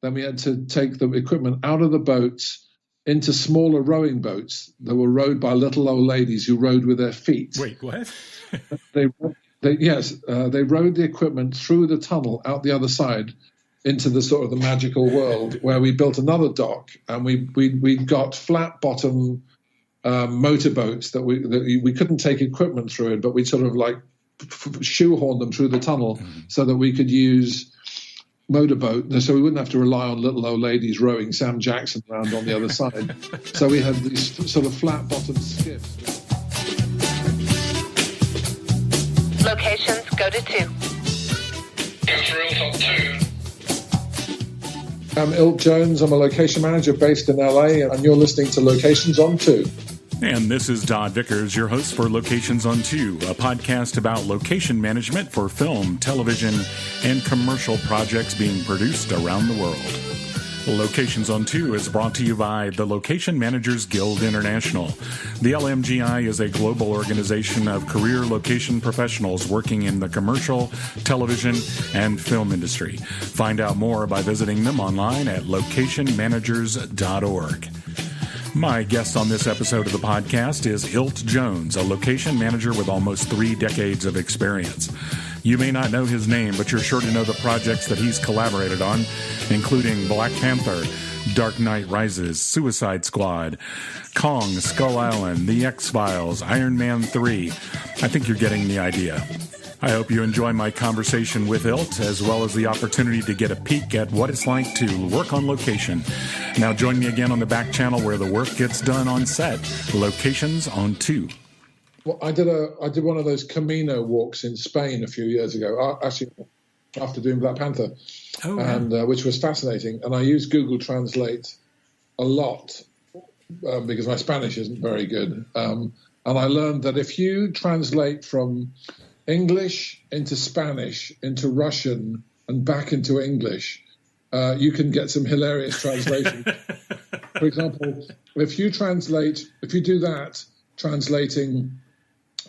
then we had to take the equipment out of the boats into smaller rowing boats that were rowed by little old ladies who rowed with their feet. Wait, what? They rowed the equipment through the tunnel out the other side into the sort of the magical world, where we built another dock, and we got flat bottom motorboats that we couldn't take equipment through it, but we sort of like shoehorned them through the tunnel so that we could use motorboat, so we wouldn't have to rely on little old ladies rowing Sam Jackson around on the other side. So we had these sort of flat-bottomed skiffs. Locations, go to 2. I'm Ilt Jones. I'm a location manager based in LA, and you're listening to Locations on 2. And this is Dodd Vickers, your host for Locations on 2, a podcast about location management for film, television, and commercial projects being produced around the world. Locations on 2 is brought to you by the Location Managers Guild International. The LMGI is a global organization of career location professionals working in the commercial, television, and film industry. Find out more by visiting them online at locationmanagers.org. My guest on this episode of the podcast is Ilt Jones, a location manager with almost 3 decades of experience. You may not know his name, but you're sure to know the projects that he's collaborated on, including Black Panther, Dark Knight Rises, Suicide Squad, Kong, Skull Island, The X-Files, Iron Man 3. I think you're getting the idea. I hope you enjoy my conversation with Ilt, as well as the opportunity to get a peek at what it's like to work on location. Now join me again on the back channel where the work gets done on set. Locations on 2. Well, I did one of those Camino walks in Spain a few years ago, actually after doing Black Panther, and which was fascinating. And I used Google Translate a lot because my Spanish isn't very good. And I learned that if you translate from English into Spanish into Russian and back into English, you can get some hilarious translations. For example, if you do that, translating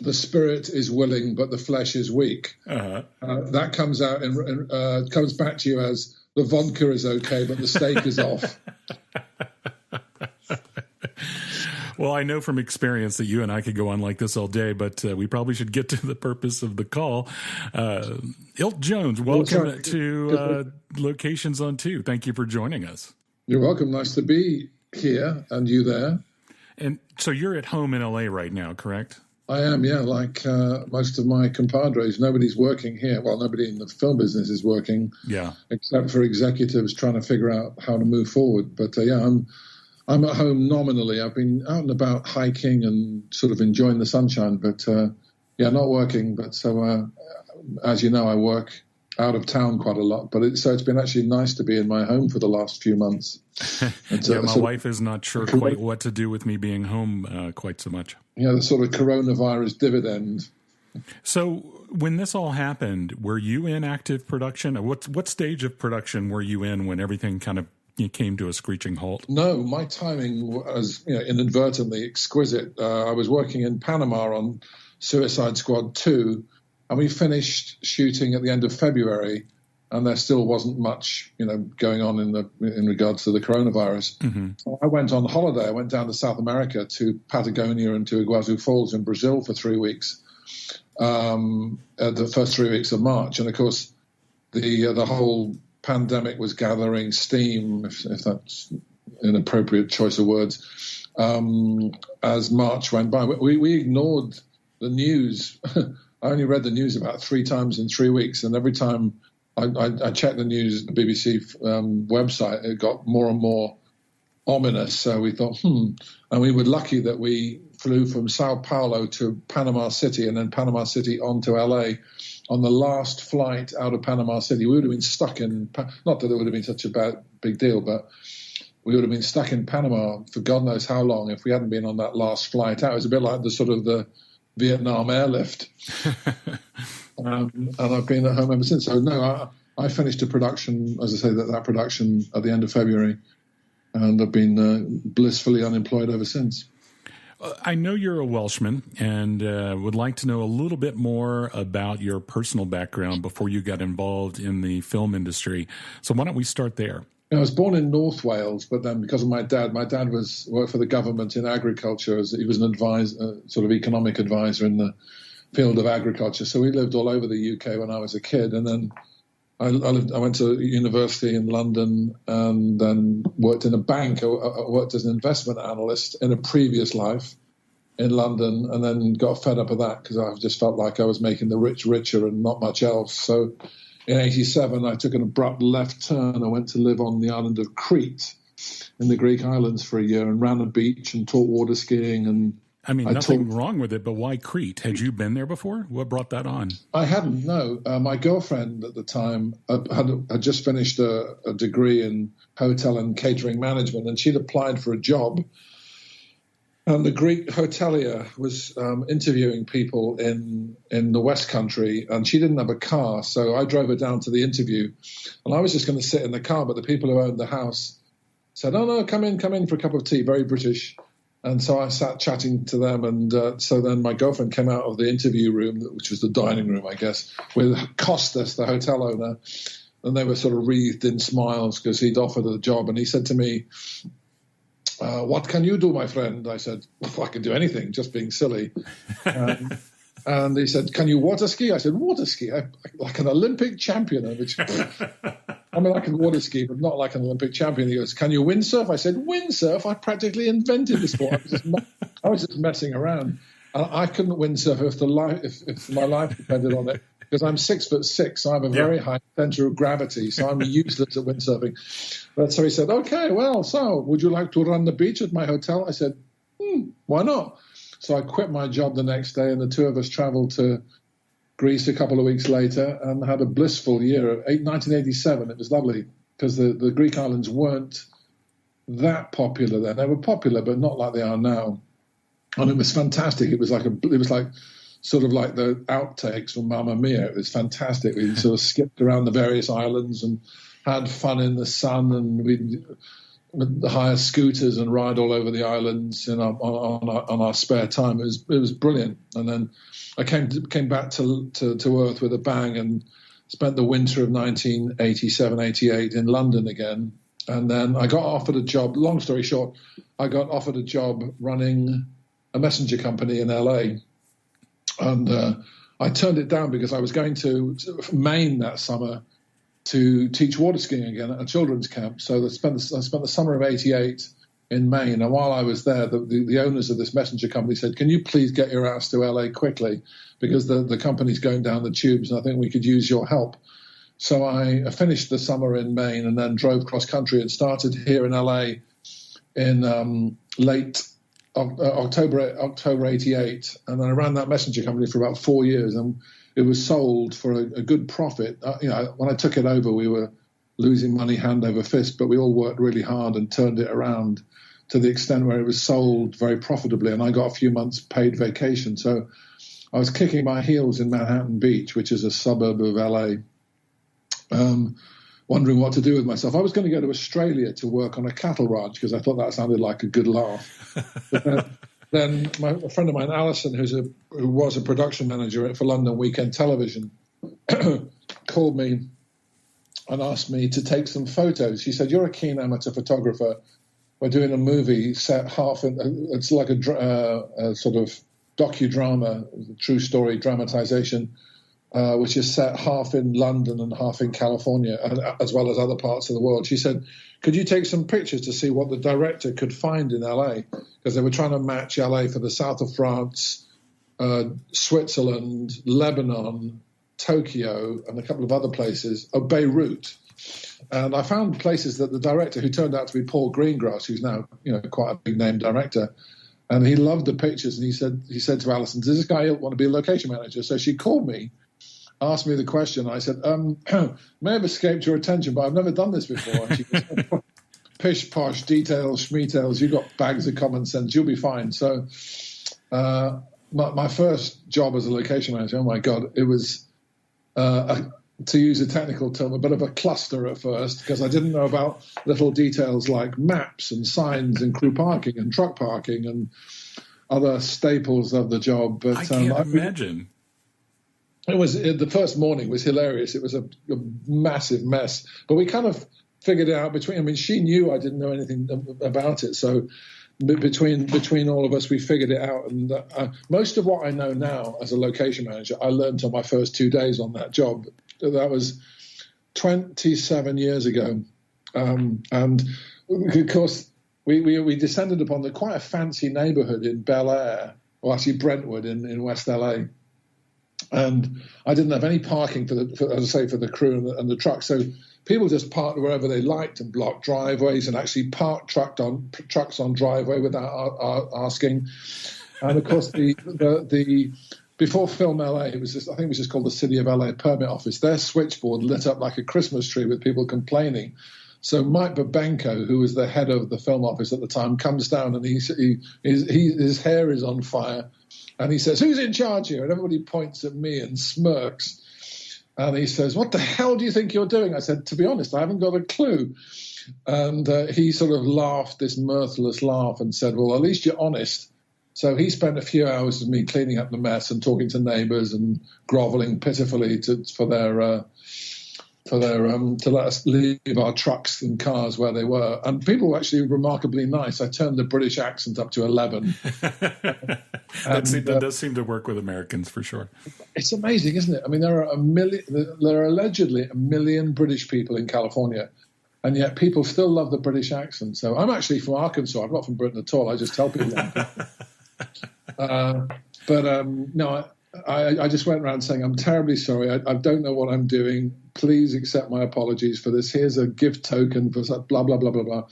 "the spirit is willing but the flesh is weak," that comes out and comes back to you as "the vodka is okay but the steak is off." Well, I know from experience that you and I could go on like this all day, but we probably should get to the purpose of the call. Ilt Jones, welcome to Locations on 2. Thank you for joining us. You're welcome. Nice to be here, and you there. And so you're at home in LA right now, correct? I am, yeah. Like most of my compadres, nobody's working here. Well, nobody in the film business is working, except for executives trying to figure out how to move forward. But I'm at home nominally. I've been out and about hiking and sort of enjoying the sunshine, but not working. But so, as you know, I work out of town quite a lot. But it's been actually nice to be in my home for the last few months. My wife is not sure quite what to do with me being home quite so much. Yeah, the sort of coronavirus dividend. So when this all happened, were you in active production? What stage of production were you in when everything kind of came to a screeching halt? No, my timing was inadvertently exquisite. I was working in Panama on Suicide Squad 2, and we finished shooting at the end of February, and there still wasn't much going on in regards to the coronavirus. Mm-hmm. So I went on holiday. I went down to South America, to Patagonia and to Iguazu Falls in Brazil for 3 weeks, the first 3 weeks of March. And of course, the whole pandemic was gathering steam, if that's an appropriate choice of words, as March went by. We ignored the news. I only read the news about 3 times in 3 weeks, and every time I checked the news, the BBC website, it got more and more ominous. So we thought, and we were lucky that we flew from Sao Paulo to Panama City and then Panama City on to LA. On the last flight out of Panama City, we would have been stuck in, not that it would have been such a big deal, but we would have been stuck in Panama for God knows how long if we hadn't been on that last flight out. It was a bit like the Vietnam airlift. And I've been at home ever since. So no, I finished a production, as I say, that production at the end of February, and I've been blissfully unemployed ever since. I know you're a Welshman and would like to know a little bit more about your personal background before you got involved in the film industry. So why don't we start there? I was born in North Wales, but then because of my dad worked for the government in agriculture. He was an advisor, sort of economic advisor in the field of agriculture. So we lived all over the UK when I was a kid. And then I went to university in London and then worked in a bank. I worked as an investment analyst in a previous life in London, and then got fed up of that because I just felt like I was making the rich richer and not much else. So in 87, I took an abrupt left turn. I went to live on the island of Crete in the Greek islands for a year and ran a beach and taught water skiing. And I mean, nothing wrong with it, but why Crete? Had you been there before? What brought that on? I hadn't, no. My girlfriend at the time had just finished a degree in hotel and catering management, and she'd applied for a job. And the Greek hotelier was interviewing people in the West Country, and she didn't have a car, so I drove her down to the interview. And I was just going to sit in the car, but the people who owned the house said, "Oh, no, come in for a cup of tea," very British. And so I sat chatting to them, and so then my girlfriend came out of the interview room, which was the dining room, I guess, with Costas, the hotel owner, and they were sort of wreathed in smiles because he'd offered a job. And he said to me, "What can you do, my friend?" I said, "Well, I can do anything," just being silly. And he said, "Can you water ski?" I said, "Water ski? Like an Olympic champion." Which, I mean, I can water ski, but not like an Olympic champion. He goes, "Can you windsurf?" I said, "Windsurf? I practically invented the sport. I was just messing around." And I couldn't windsurf if my life depended on it, because I'm 6'6", so I have a very high center of gravity, so I'm useless at windsurfing. But so he said, "Okay, well, so would you like to run the beach at my hotel?" I said, "Why not?" So I quit my job the next day, and the two of us traveled to Greece a couple of weeks later and had a blissful year. 1987, it was lovely, because the Greek islands weren't that popular then. They were popular, but not like they are now. And it was fantastic. It was like sort of like the outtakes from Mamma Mia. It was fantastic. We sort of skipped around the various islands and had fun in the sun, and we'd hire scooters and ride all over the islands on our spare time. It was brilliant. And then I came back to Earth with a bang and spent the winter of 1987-88 in London again. And then I got offered a job. Long story short, I got offered a job running a messenger company in LA. And I turned it down because I was going to Maine that summer to teach water skiing again at a children's camp. So I spent the summer of 88 in Maine. And while I was there, the owners of this messenger company said, "Can you please get your ass to LA quickly? Because the company's going down the tubes, and I think we could use your help." So I finished the summer in Maine and then drove cross country and started here in LA in late October 88. And then I ran that messenger company for about 4 years, and it was sold for a good profit. When I took it over, we were losing money hand over fist, but we all worked really hard and turned it around to the extent where it was sold very profitably, and I got a few months paid vacation. So I was kicking my heels in Manhattan Beach, which is a suburb of LA, wondering what to do with myself. I was going to go to Australia to work on a cattle ranch because I thought that sounded like a good laugh. But then a friend of mine, Alison, who was a production manager for London Weekend Television, called me and asked me to take some photos. She said, "You're a keen amateur photographer. We're doing a movie set it's like a sort of docudrama, true story dramatization, which is set half in London and half in California, as well as other parts of the world." She said, "Could you take some pictures to see what the director could find in LA?" Because they were trying to match LA for the south of France, Switzerland, Lebanon, Tokyo, and a couple of other places, Beirut. And I found places that the director, who turned out to be Paul Greengrass, who's now quite a big name director, and he loved the pictures. And he said to Alison, "Does this guy want to be a location manager?" So she called me, asked me the question. I said, "May have escaped your attention, but I've never done this before." And she goes, "Pish posh, details, schmetails. You've got bags of common sense. You'll be fine." So my first job as a location manager, oh my God, it was, to use a technical term, a bit of a cluster at first, because I didn't know about little details like maps and signs and crew parking and truck parking and other staples of the job. But I can't imagine. The first morning was hilarious. It was a massive mess, but we kind of figured it out she knew I didn't know anything about it. So between all of us, we figured it out. And most of what I know now as a location manager, I learned on my first 2 days on that job. That was 27 years ago. And of course, we descended upon quite a fancy neighborhood in Bel Air, or actually Brentwood in West LA. And I didn't have any parking for the crew and the truck. So people just parked wherever they liked and blocked driveways and actually parked trucks on driveway without asking. And of course, the before Film LA, I think it was just called the City of LA Permit Office. Their switchboard lit up like a Christmas tree with people complaining. So Mike Babenko, who was the head of the film office at the time, comes down and his hair is on fire. And he says, "Who's in charge here?" And everybody points at me and smirks. And he says, "What the hell do you think you're doing?" I said, "To be honest, I haven't got a clue." And he sort of laughed this mirthless laugh and said, "Well, at least you're honest." So he spent a few hours with me cleaning up the mess and talking to neighbors and groveling pitifully to let us leave our trucks and cars where they were. And people were actually remarkably nice. I turned the British accent up to 11. That does seem to work with Americans for sure. It's amazing, isn't it? I mean, there are allegedly 1 million British people in California, and yet people still love the British accent. So I'm actually from Arkansas. I'm not from Britain at all. I just tell people that. No, I just went around saying, "I'm terribly sorry. I don't know what I'm doing. Please accept my apologies for this. Here's a gift token for blah, blah, blah, blah, blah."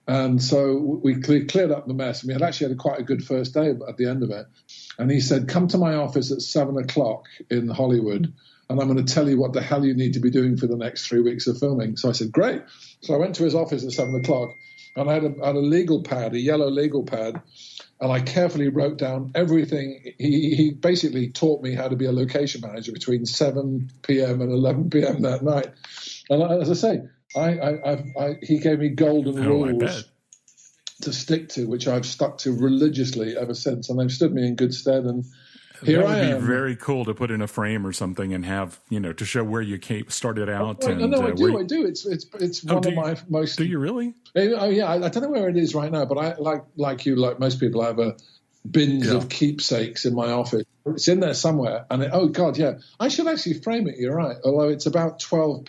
And so we cleared up the mess. And we had actually had quite a good first day at the end of it. And he said, "Come to my office at 7 o'clock in Hollywood, and I'm going to tell you what the hell you need to be doing for the next 3 weeks of filming." So I said, "Great." So I went to his office at 7 o'clock, and I had a legal pad, a yellow legal pad, and I carefully wrote down everything. He basically taught me how to be a location manager between 7 p.m. and 11 p.m. that night. And as I say, he gave me golden rules to stick to, which I've stuck to religiously ever since, and they've stood me in good stead. And here I am. That would be very cool to put in a frame or something and have, to show where you started out. I do. It's one of my most. Do you really? Oh yeah, I don't know where it is right now, but I like most people, I have bins of keepsakes in my office. It's in there somewhere, and oh god, yeah, I should actually frame it. You're right. Although it's about 12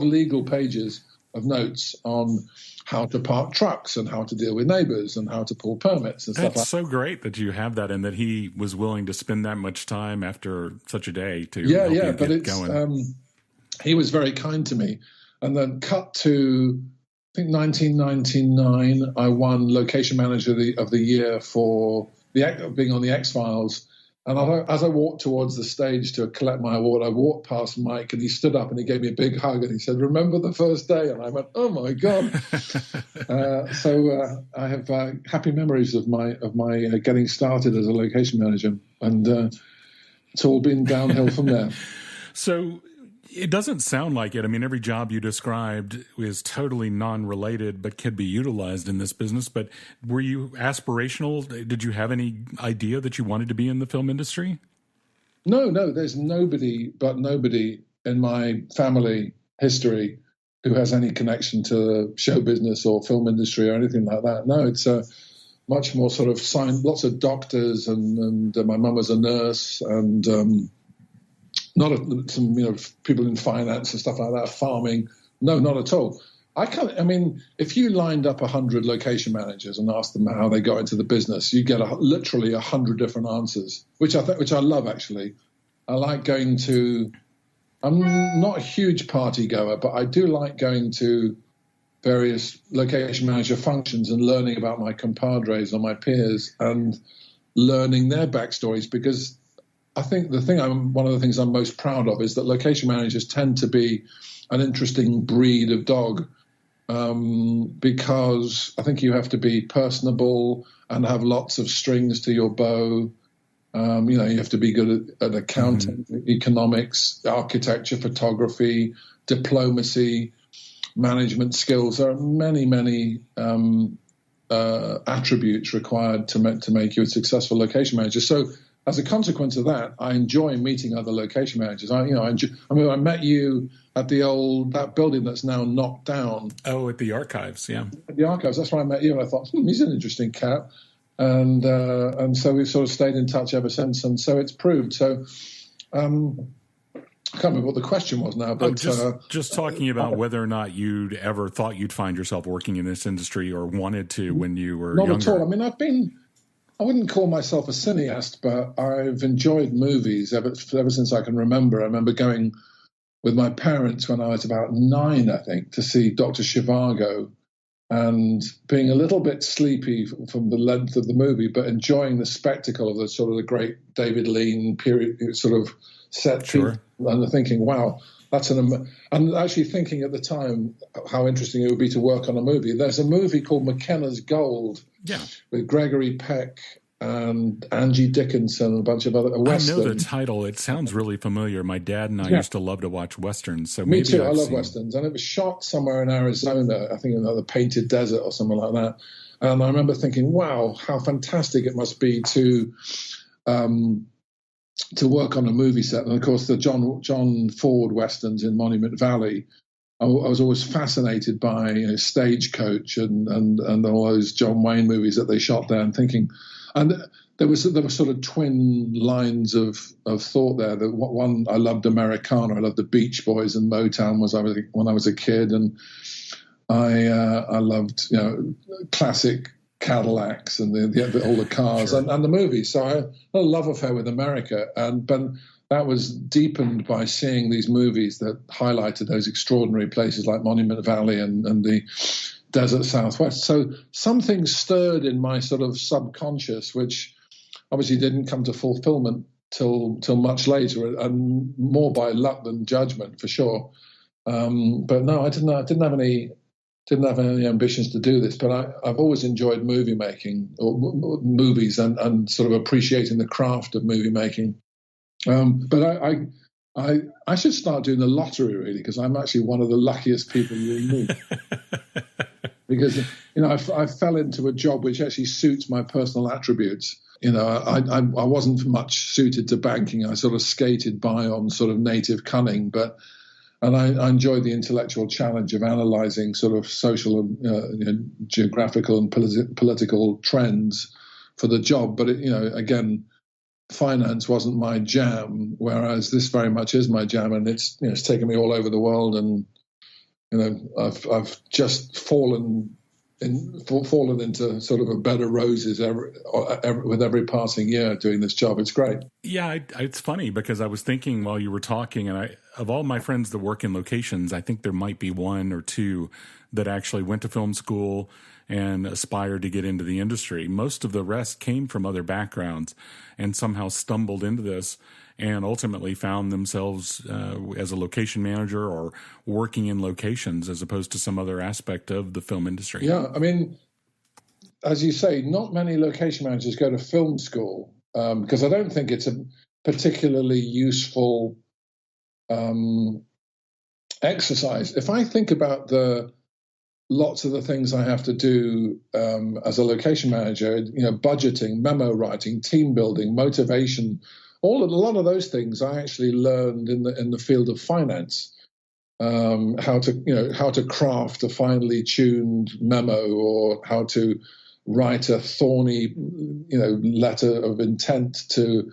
legal pages of notes on how to park trucks and how to deal with neighbors and how to pull permits and stuff like that. That's so great that you have that and that he was willing to spend that much time after such a day to help you get going. He was very kind to me. And then cut to, I think, 1999, I won Location Manager of the Year for being on the X-Files. And as I walked towards the stage to collect my award, I walked past Mike, and he stood up and he gave me a big hug and he said, "Remember the first day?" And I went, "Oh my god!" So I have happy memories of my getting started as a location manager, and it's all been downhill from there. So it doesn't sound like it. I mean, every job you described is totally non-related, but can be utilized in this business. But were you aspirational? Did you have any idea that you wanted to be in the film industry? No. There's nobody in my family history who has any connection to show business or film industry or anything like that. No, it's much more sort of lots of doctors, and my mum was a nurse, and some people in finance and stuff like that, farming. No, not at all. If you lined up 100 location managers and asked them how they got into the business, you get literally 100 different answers, which I love actually. I like going to. I'm not a huge party goer, but I do like going to various location manager functions and learning about my compadres or my peers and learning their backstories, because I think one of the things I'm most proud of is that location managers tend to be an interesting breed of dog, because I think you have to be personable and have lots of strings to your bow. You have to be good at accounting, economics, architecture, photography, diplomacy, management skills. There are many, many attributes required to make you a successful location manager. So as a consequence of that, I enjoy meeting other location managers. I met you at that building that's now knocked down. Oh, at the archives, yeah. At the archives, that's where I met you, and I thought, he's an interesting cat, and so we've sort of stayed in touch ever since, and so it's proved. So I can't remember what the question was now, but just talking about whether or not you'd ever thought you'd find yourself working in this industry or wanted to when you were not younger. At all. I mean, I wouldn't call myself a cineast, but I've enjoyed movies ever since I can remember. I remember going with my parents when I was about 9, I think, to see Dr. Zhivago, and being a little bit sleepy from the length of the movie, but enjoying the spectacle of the sort of the great David Lean period sort of set piece, and thinking, wow, that's and actually thinking at the time how interesting it would be to work on a movie. There's a movie called McKenna's Gold, with Gregory Peck and Angie Dickinson and a bunch of other Western. I know the title. It sounds really familiar. My dad and I used to love to watch Westerns. So Me too. I love Westerns. And it was shot somewhere in Arizona, I think in the Painted Desert or something like that. And I remember thinking, wow, how fantastic it must be to work on a movie set. And of course, the John Ford Westerns in Monument Valley, I was always fascinated by Stagecoach and all those John Wayne movies that they shot there, and thinking, and there were sort of twin lines of thought there. That one, I loved Americana, I loved the Beach Boys and Motown when I was a kid, and I loved classic Cadillacs and all the cars and the movies. So I had a love affair with America, but that was deepened by seeing these movies that highlighted those extraordinary places like Monument Valley and the desert Southwest. So something stirred in my sort of subconscious, which obviously didn't come to fulfillment till much later, and more by luck than judgment, for sure. But no, I didn't have any ambitions to do this, but I've always enjoyed movie making or movies and sort of appreciating the craft of movie making. But I should start doing the lottery, really, because I'm actually one of the luckiest people you'll meet. Because I fell into a job which actually suits my personal attributes. I wasn't much suited to banking. I sort of skated by on sort of native cunning, and I enjoyed the intellectual challenge of analyzing sort of social and geographical and political trends for the job. But again, finance wasn't my jam, whereas this very much is my jam, and it's taken me all over the world, and I've just fallen into sort of a bed of roses with every passing year doing this job. It's great. Yeah, it's funny because I was thinking while you were talking, and of all my friends that work in locations, I think there might be one or two that actually went to film school and aspired to get into the industry. Most of the rest came from other backgrounds and somehow stumbled into this and ultimately found themselves as a location manager or working in locations as opposed to some other aspect of the film industry. Yeah, I mean, as you say, not many location managers go to film school because I don't think it's a particularly useful exercise. If I think about lots of the things I have to do as a location manager, budgeting, memo writing, team building, motivation, a lot of those things I actually learned in the field of finance. How to craft a finely tuned memo, or how to write a thorny, letter of intent to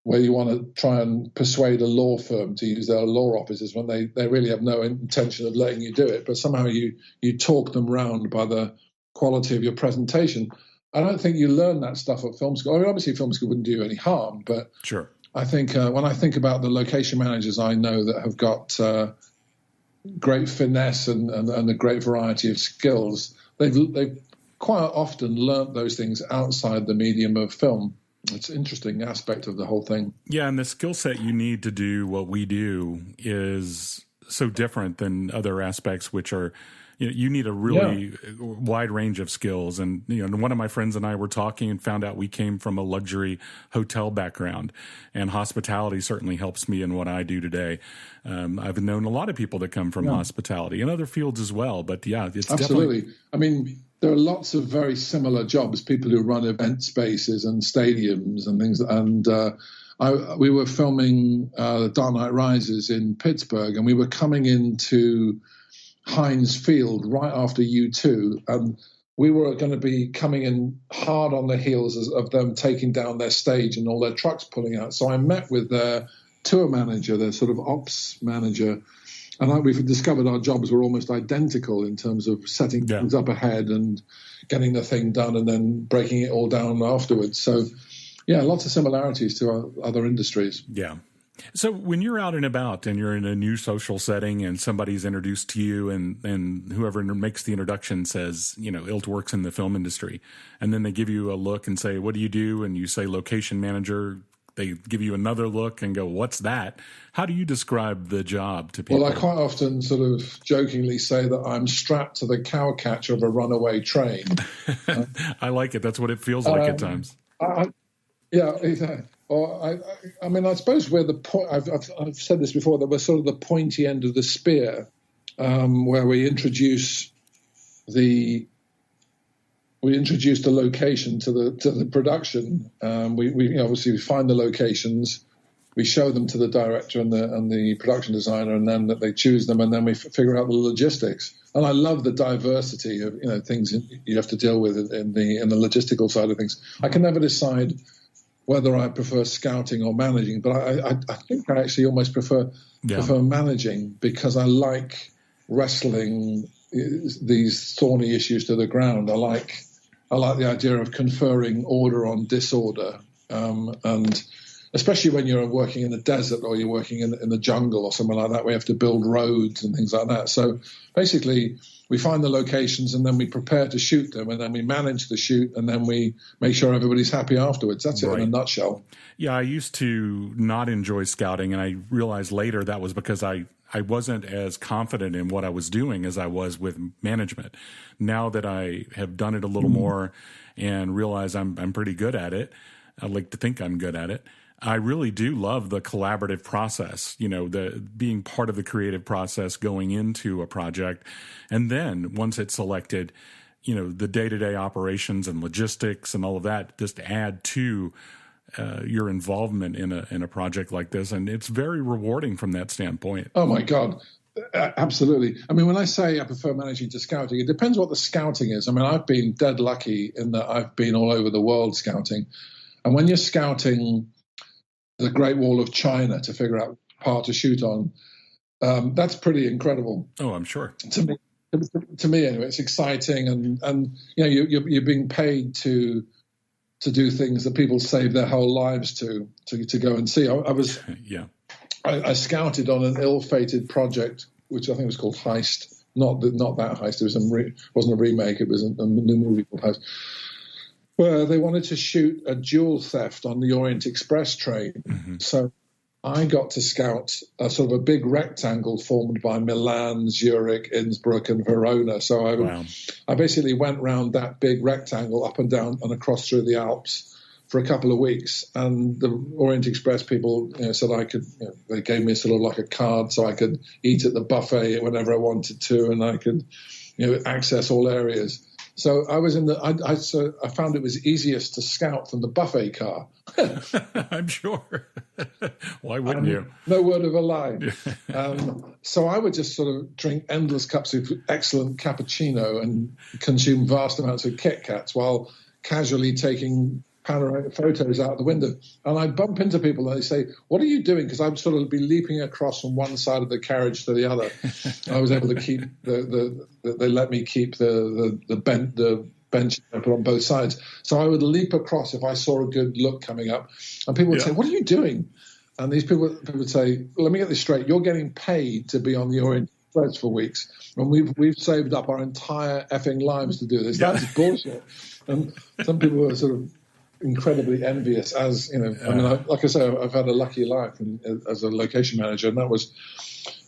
where you want to try and persuade a law firm to use their law offices when they really have no intention of letting you do it, but somehow you talk them round by the quality of your presentation. I don't think you learn that stuff at film school. I mean, obviously film school wouldn't do you any harm, but sure. I think when I think about the location managers I know that have got great finesse and a great variety of skills, they've quite often learnt those things outside the medium of film. It's an interesting aspect of the whole thing. Yeah, and the skill set you need to do what we do is so different than other aspects, which are, you need a really wide range of skills. And, one of my friends and I were talking and found out we came from a luxury hotel background, and hospitality certainly helps me in what I do today. I've known a lot of people that come from hospitality and other fields as well, but yeah, it's absolutely. Definitely. I mean, there are lots of very similar jobs, people who run event spaces and stadiums and things. And we were filming Dark Knight Rises in Pittsburgh, and we were coming into Heinz Field right after U2, and we were going to be coming in hard on the heels of them taking down their stage and all their trucks pulling out. So I met with their tour manager, their sort of ops manager, and we've discovered our jobs were almost identical in terms of setting things up ahead and getting the thing done and then breaking it all down afterwards. So, yeah, lots of similarities to our other industries. Yeah. So when you're out and about and you're in a new social setting and somebody's introduced to you and whoever makes the introduction says, Ilt works in the film industry, and then they give you a look and say, what do you do? And you say location manager. They give you another look and go, what's that? How do you describe the job to people? Well, I quite often sort of jokingly say that I'm strapped to the cowcatch of a runaway train. I like it. That's what it feels like at times. Yeah, exactly. I mean, I suppose we're the point. I've said this before, that we're sort of the pointy end of the spear, where we introduce the location to the production. We obviously find the locations, we show them to the director and the production designer, and then that they choose them, and then we figure out the logistics. And I love the diversity of things you have to deal with in the logistical side of things. I can never decide whether I prefer scouting or managing, but I think I actually almost prefer managing, because I like wrestling these thorny issues to the ground. I like the idea of conferring order on disorder, and especially when you're working in the desert or you're working in the jungle or something like that, we have to build roads and things like that. So basically, we find the locations and then we prepare to shoot them, and then we manage the shoot, and then we make sure everybody's happy afterwards. That's it in a nutshell. Yeah, I used to not enjoy scouting, and I realized later that was because I wasn't as confident in what I was doing as I was with management. Now that I have done it a little more and realize I'm pretty good at it, I like to think I'm good at it, I really do love the collaborative process, the being part of the creative process going into a project. And then once it's selected, the day-to-day operations and logistics and all of that just add to your involvement in a project like this. And it's very rewarding from that standpoint. Oh, my God. Absolutely. I mean, when I say I prefer managing to scouting, it depends what the scouting is. I mean, I've been dead lucky in that I've been all over the world scouting. And when you're scouting the Great Wall of China to figure out part to shoot on, that's pretty incredible. Oh, I'm sure. To me anyway, it's exciting, and you're being paid to do things that people save their whole lives to go and see. I scouted on an ill-fated project, which I think was called Heist. Not that Heist. It wasn't a remake. It was a new movie called Heist, where they wanted to shoot a jewel theft on the Orient Express train. Mm-hmm. So I got to scout a sort of a big rectangle formed by Milan, Zurich, Innsbruck, and Verona. So I basically went round that big rectangle up and down and across through the Alps for a couple of weeks. And the Orient Express people said I could, they gave me sort of like a card so I could eat at the buffet whenever I wanted to, and I could, access all areas. So I was I found it was easiest to scout from the buffet car. I'm sure. Why wouldn't you? No word of a lie. So I would just sort of drink endless cups of excellent cappuccino and consume vast amounts of Kit Kats while casually taking panoramic photos out the window. And I'd bump into people and they say, "What are you doing?" Because I'd sort of be leaping across from one side of the carriage to the other. I was able to keep they let me keep the bench open on both sides. So I would leap across if I saw a good look coming up. And people would say, "What are you doing?" And these people would say, "Let me get this straight. You're getting paid to be on the Orient Express for weeks. And we've saved up our entire effing lives to do this. That's bullshit." And some people were sort of incredibly envious, as like I say, I've had a lucky life as a location manager, and that was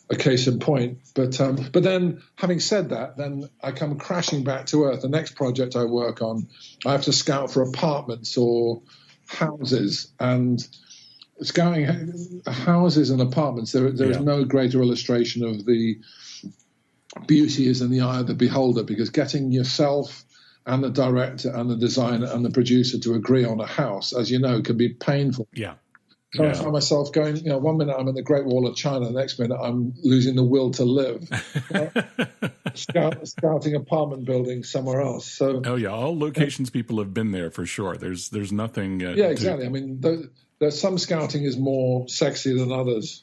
a case in point. But then, having said that, then I come crashing back to earth. The next project I work on, I have to scout for apartments or houses, and scouting houses and apartments, there is no greater illustration of the beauty is in the eye of the beholder, because getting yourself and the director and the designer and the producer to agree on a house, as you know, can be painful. Yeah. So I find myself going, 1 minute I'm in the Great Wall of China, the next minute I'm losing the will to live, scouting apartment buildings somewhere else. So, all locations people have been there for sure. There's nothing. Exactly. I mean, there's some scouting is more sexy than others.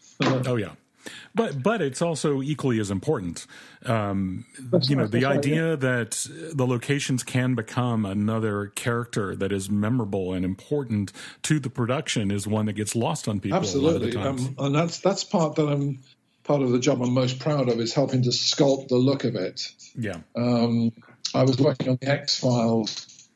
But it's also equally as important. The idea that the locations can become another character that is memorable and important to the production is one that gets lost on people. Absolutely, a lot of the times. And that's part of the job I'm most proud of, is helping to sculpt the look of it. Yeah. I was working on the X-Files.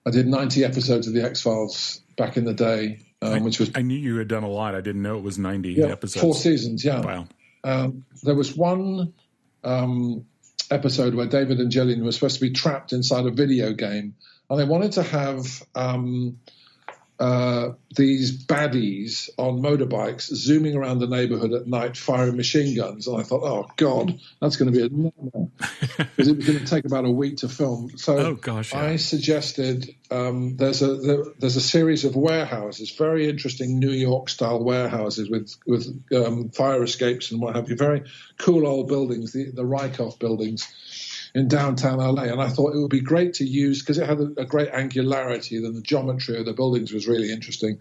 I did 90 episodes of the X-Files back in the day. Which was, I knew you had done a lot. I didn't know it was 90 episodes. 4 seasons, yeah. Wow. There was one episode where David and Gillian were supposed to be trapped inside a video game, and they wanted to have these baddies on motorbikes zooming around the neighborhood at night firing machine guns. And I thought, oh, God, that's going to be a nightmare, because it was going to take about a week to film. So I suggested there's a series of warehouses, very interesting New York-style warehouses with fire escapes and what have you, very cool old buildings, the Rykoff buildings in downtown LA, and I thought it would be great to use, because it had a great angularity, and the geometry of the buildings was really interesting.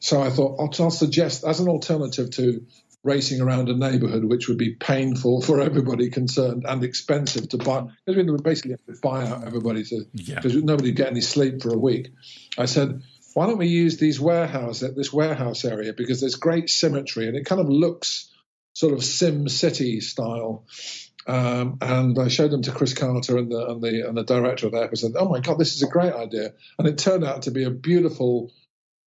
So I thought I'll suggest, as an alternative to racing around a neighborhood, which would be painful for everybody concerned and expensive to buy, because we would basically have to buy out everybody because nobody would get any sleep for a week. I said, why don't we use this warehouse area, because there's great symmetry and it kind of looks sort of Sim City style. And I showed them to Chris Carter and the director of the episode. Oh my God, this is a great idea! And it turned out to be a beautiful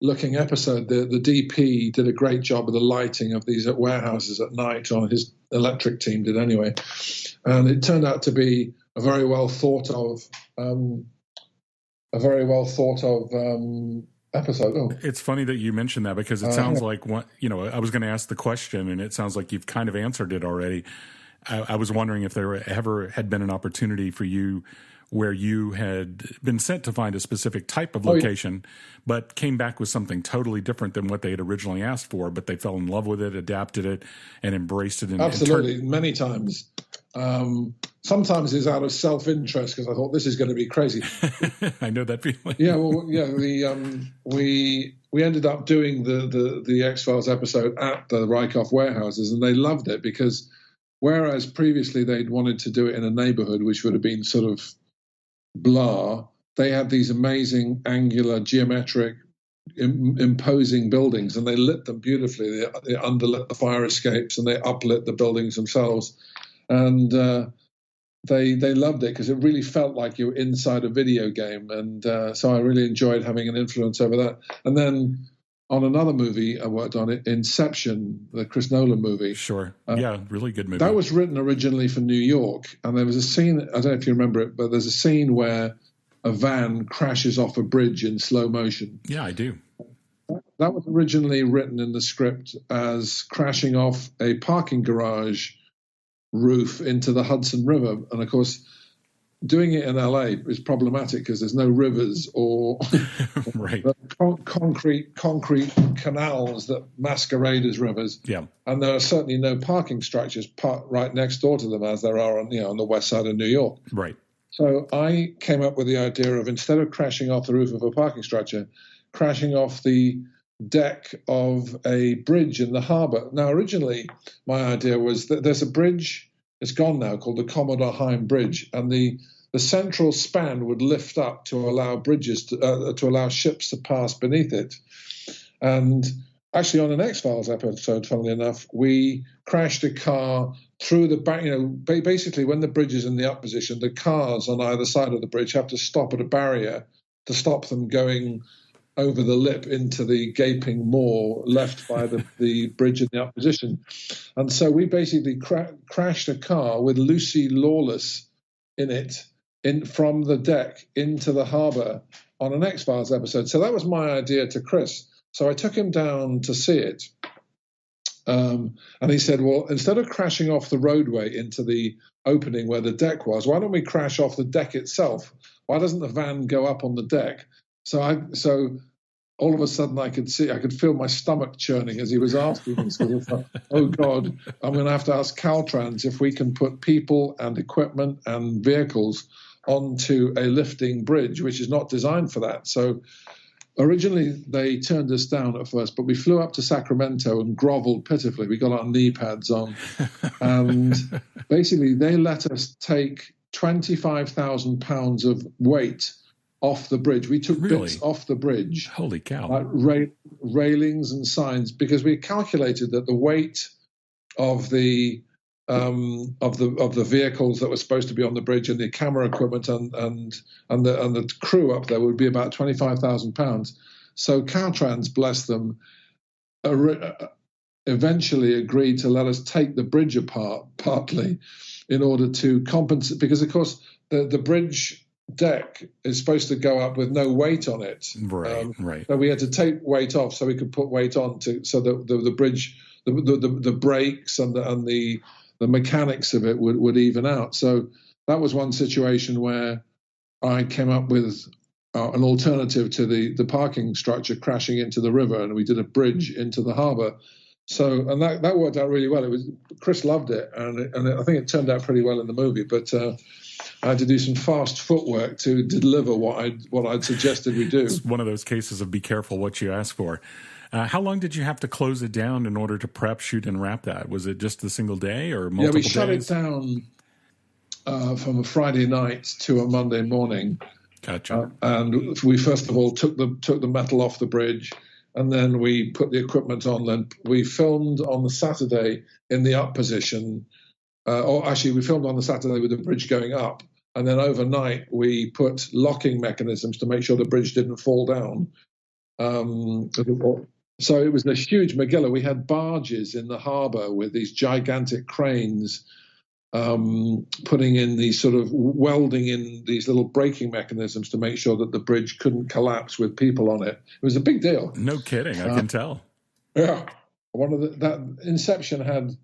looking episode. The DP did a great job of the lighting of these warehouses at night, or his electric team did anyway. And it turned out to be a very well thought of episode. Oh. It's funny that you mentioned that, because it sounds like I was going to ask the question, and it sounds like you've kind of answered it already. I was wondering if there ever had been an opportunity for you where you had been sent to find a specific type of location, but came back with something totally different than what they had originally asked for, but they fell in love with it, adapted it, and embraced it. Absolutely, many times. Sometimes it's out of self-interest, because I thought this is going to be crazy. I know that feeling. We ended up doing the X-Files episode at the Rykoff warehouses, and they loved it, because whereas previously they'd wanted to do it in a neighborhood, which would have been sort of blah, they had these amazing angular, geometric, imposing buildings, and they lit them beautifully. They underlit the fire escapes, and they uplit the buildings themselves. And they loved it, because it really felt like you were inside a video game. And so I really enjoyed having an influence over that. And then on another movie I worked on, it, Inception, the Chris Nolan movie. Sure. Really good movie. That was written originally for New York, and there was a scene, I don't know if you remember it, but there's a scene where a van crashes off a bridge in slow motion. Yeah, I do. That was originally written in the script as crashing off a parking garage roof into the Hudson River. And of course, doing it in LA is problematic, because there's no rivers or concrete canals that masquerade as rivers. Yeah. And there are certainly no parking structures right next door to them, as there are on the west side of New York. Right. So I came up with the idea of, instead of crashing off the roof of a parking structure, crashing off the deck of a bridge in the harbor. Now, originally, my idea was that there's a bridge, it's gone now, called the Commodore Heim Bridge, and the central span would lift up to allow to allow ships to pass beneath it. And actually, on an X-Files episode, funnily enough, we crashed a car through the back. Basically, when the bridge is in the up position, the cars on either side of the bridge have to stop at a barrier to stop them going over the lip into the gaping maw left by the bridge in the up position. And so we basically crashed a car with Lucy Lawless in it, from the deck into the harbor on an X-Files episode. So that was my idea to Chris. So I took him down to see it. And he said, well, instead of crashing off the roadway into the opening where the deck was, why don't we crash off the deck itself? Why doesn't the van go up on the deck? So all of a sudden I could feel my stomach churning as he was asking me. So I thought, oh God, I'm going to have to ask Caltrans if we can put people and equipment and vehicles onto a lifting bridge, which is not designed for that. So originally they turned us down at first, but we flew up to Sacramento and groveled pitifully. We got our knee pads on. And basically they let us take 25,000 pounds of weight off the bridge. We took bits off the bridge. Holy cow. Like railings and signs, because we calculated that the weight of the vehicles that were supposed to be on the bridge and the camera equipment and the crew up there would be about 25,000 pounds. So Caltrans, bless them, eventually agreed to let us take the bridge apart partly in order to compensate, because of course the bridge deck is supposed to go up with no weight on it. Right. So we had to take weight off so we could put weight on so that the bridge, the brakes and the mechanics of it would even out. So that was one situation where I came up with an alternative to the parking structure crashing into the river, and we did a bridge into the harbour. So, and that worked out really well. Chris loved it, and I think it turned out pretty well in the movie. But I had to do some fast footwork to deliver what I'd suggested we do. It's one of those cases of be careful what you ask for. How long did you have to close it down in order to prep, shoot, and wrap that? Was it just a single day or multiple days? Yeah, we shut it down from a Friday night to a Monday morning. Gotcha. And we first of all took the metal off the bridge, and then we put the equipment on. Then we filmed on the Saturday in the up position. Or actually, we filmed on the Saturday with the bridge going up. And then overnight, we put locking mechanisms to make sure the bridge didn't fall down. So it was a huge megillah. We had barges in the harbour with these gigantic cranes putting in these sort of welding in these little braking mechanisms to make sure that the bridge couldn't collapse with people on it. It was a big deal. No kidding. I can tell. Yeah. That Inception had,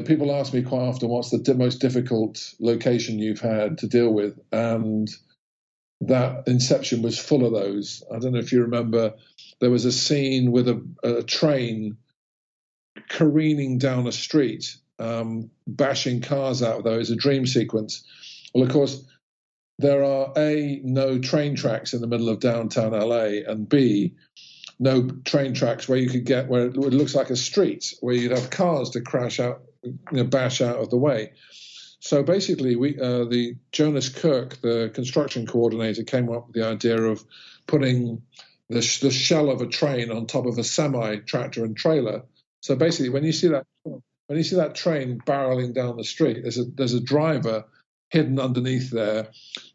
people ask me quite often, what's the most difficult location you've had to deal with? And that Inception was full of those. I don't know if you remember, there was a scene with a train careening down a street, bashing cars out of there. It's a dream sequence. Well, of course, there are A, no train tracks in the middle of downtown LA, and B, no train tracks where you could get where it looks like a street, where you'd have cars to crash out, bash out of the way. So basically, the Jonas Kirk, the construction coordinator, came up with the idea of putting the shell of a train on top of a semi tractor and trailer. So basically, when you see that train barreling down the street, there's a driver hidden underneath there,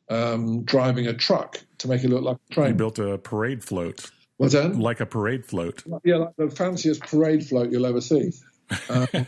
driving a truck to make it look like a train. You built a parade float. What's that? Like a parade float. Yeah, like the fanciest parade float you'll ever see. And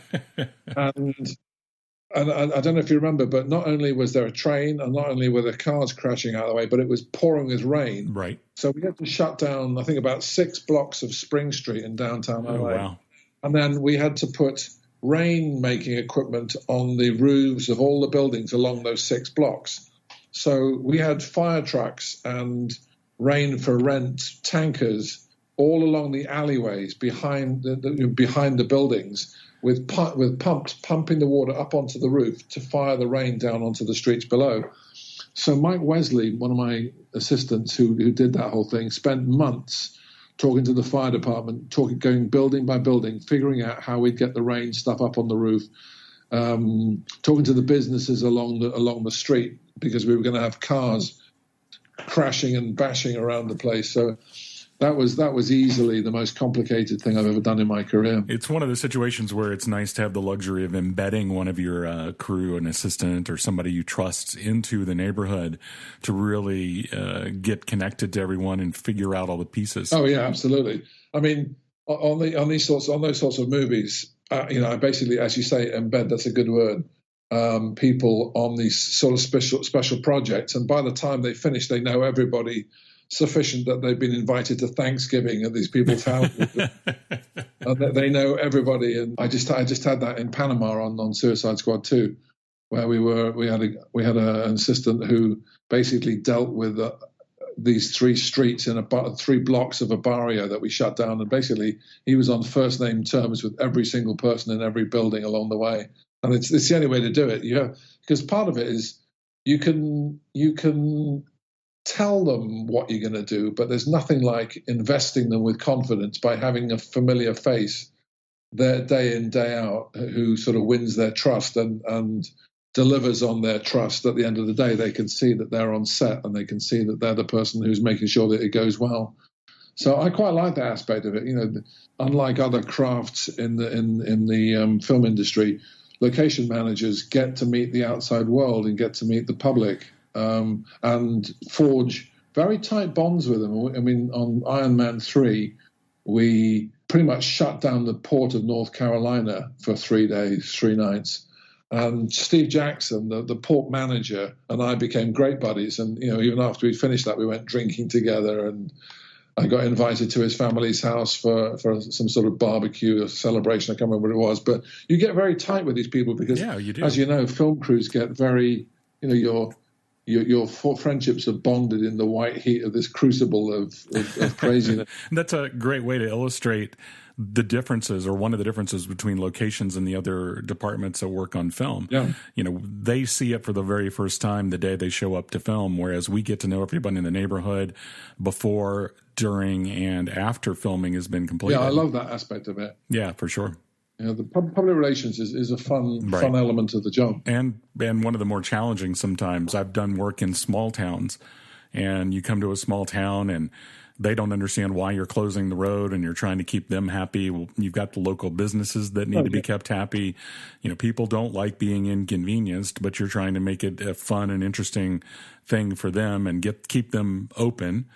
I don't know if you remember, but not only was there a train and not only were the cars crashing out of the way, but it was pouring with rain. Right. So we had to shut down, I think, about 6 blocks of Spring Street in downtown LA. Oh, wow. And then we had to put rain-making equipment on the roofs of all the buildings along those 6 blocks. So we had fire trucks and rain-for-rent tankers all along the alleyways behind the buildings, with pumps pumping the water up onto the roof to fire the rain down onto the streets below. So Mike Wesley, one of my assistants who did that whole thing, spent months talking to the fire department, going building by building, figuring out how we'd get the rain stuff up on the roof, talking to the businesses along the street, because we were going to have cars crashing and bashing around the place. So that was easily the most complicated thing I've ever done in my career. It's one of the situations where it's nice to have the luxury of embedding one of your crew, an assistant or somebody you trust, into the neighborhood to really get connected to everyone and figure out all the pieces. Oh yeah, absolutely. I mean, on those sorts of movies, I basically, as you say, embed. That's a good word. People on these sort of special projects, and by the time they finish, they know everybody sufficient that they've been invited to Thanksgiving and these people found and they know everybody. And I just had that in Panama on Suicide Squad 2, where we had an assistant who basically dealt with these 3 streets in 3 blocks of a barrio that we shut down, and basically he was on first name terms with every single person in every building along the way. And it's the only way to do it, because part of it is you can tell them what you're going to do, but there's nothing like investing them with confidence by having a familiar face there day in, day out, who sort of wins their trust and delivers on their trust. At the end of the day, they can see that they're on set and they can see that they're the person who's making sure that it goes well. So I quite like that aspect of it. Unlike other crafts in the film industry, location managers get to meet the outside world and get to meet the public. And forge very tight bonds with them. I mean, on Iron Man 3, we pretty much shut down the port of North Carolina for 3 days, 3 nights. And Steve Jackson, the port manager, and I became great buddies. And, even after we finished that, we went drinking together. And I got invited to his family's house for some sort of barbecue or celebration. I can't remember what it was. But you get very tight with these people because, you do. As you know, film crews get very, your friendships are bonded in the white heat of this crucible of craziness. That's a great way to illustrate the differences, or one of the differences between locations and the other departments that work on film. Yeah. They see it for the very first time the day they show up to film, whereas we get to know everybody in the neighborhood before, during, and after filming has been completed. Yeah, I love that aspect of it. Yeah, for sure. The public relations is a fun element of the job. And one of the more challenging sometimes. I've done work in small towns, and you come to a small town and they don't understand why you're closing the road and you're trying to keep them happy. Well, you've got the local businesses that need to be kept happy. People don't like being inconvenienced, but you're trying to make it a fun and interesting thing for them and keep them open.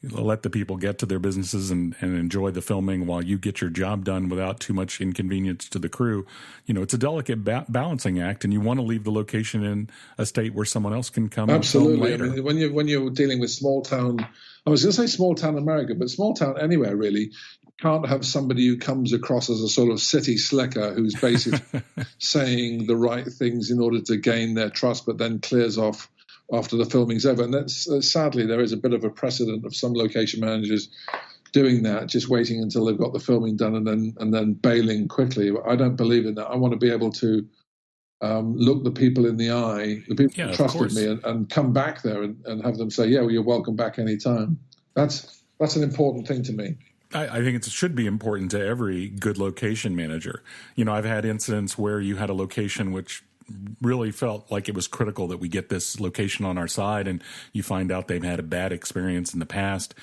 Let the people get to their businesses and enjoy the filming while you get your job done without too much inconvenience to the crew. It's a delicate balancing act, and you want to leave the location in a state where someone else can come and film later. I mean, when you're dealing with small town, I was going to say small town America, but small town anywhere really, you can't have somebody who comes across as a sort of city slicker who's basically saying the right things in order to gain their trust, but then clears off after the filming's over. And that's sadly, there is a bit of a precedent of some location managers doing that, just waiting until they've got the filming done and then bailing quickly. I don't believe in that. I want to be able to look the people in the eye, the people who trusted me, and come back there and have them say, well, you're welcome back anytime. That's an important thing to me. I think it should be important to every good location manager. I've had incidents where you had a location which really felt like it was critical that we get this location on our side, and you find out they've had a bad experience in the past,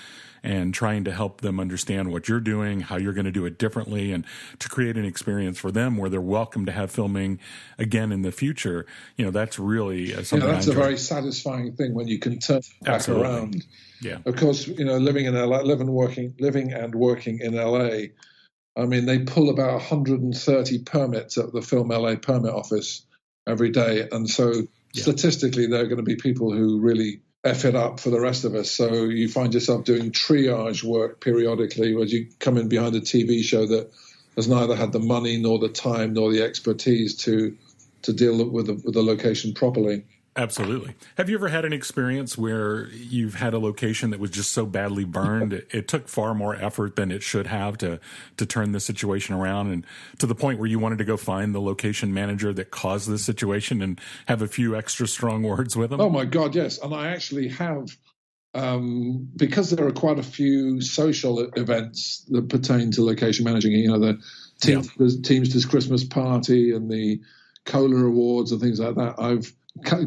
and trying to help them understand what you're doing, how you're going to do it differently, and to create an experience for them where they're welcome to have filming again in the future. That's really something. That's a very satisfying thing when you can turn back around. Yeah. Of course, living in LA, living and working in LA, I mean, they pull about 130 permits at the Film LA permit office every day. And so statistically, there are going to be people who really F it up for the rest of us. So you find yourself doing triage work periodically, where you come in behind a TV show that has neither had the money nor the time nor the expertise to deal with the location properly. Absolutely. Have you ever had an experience where you've had a location that was just so badly burned, it took far more effort than it should have to turn the situation around, and to the point where you wanted to go find the location manager that caused the situation and have a few extra strong words with them? Oh, my God, yes. And I actually have, because there are quite a few social events that pertain to location managing, the Teamsters Christmas party and the Cola Awards and things like that. I've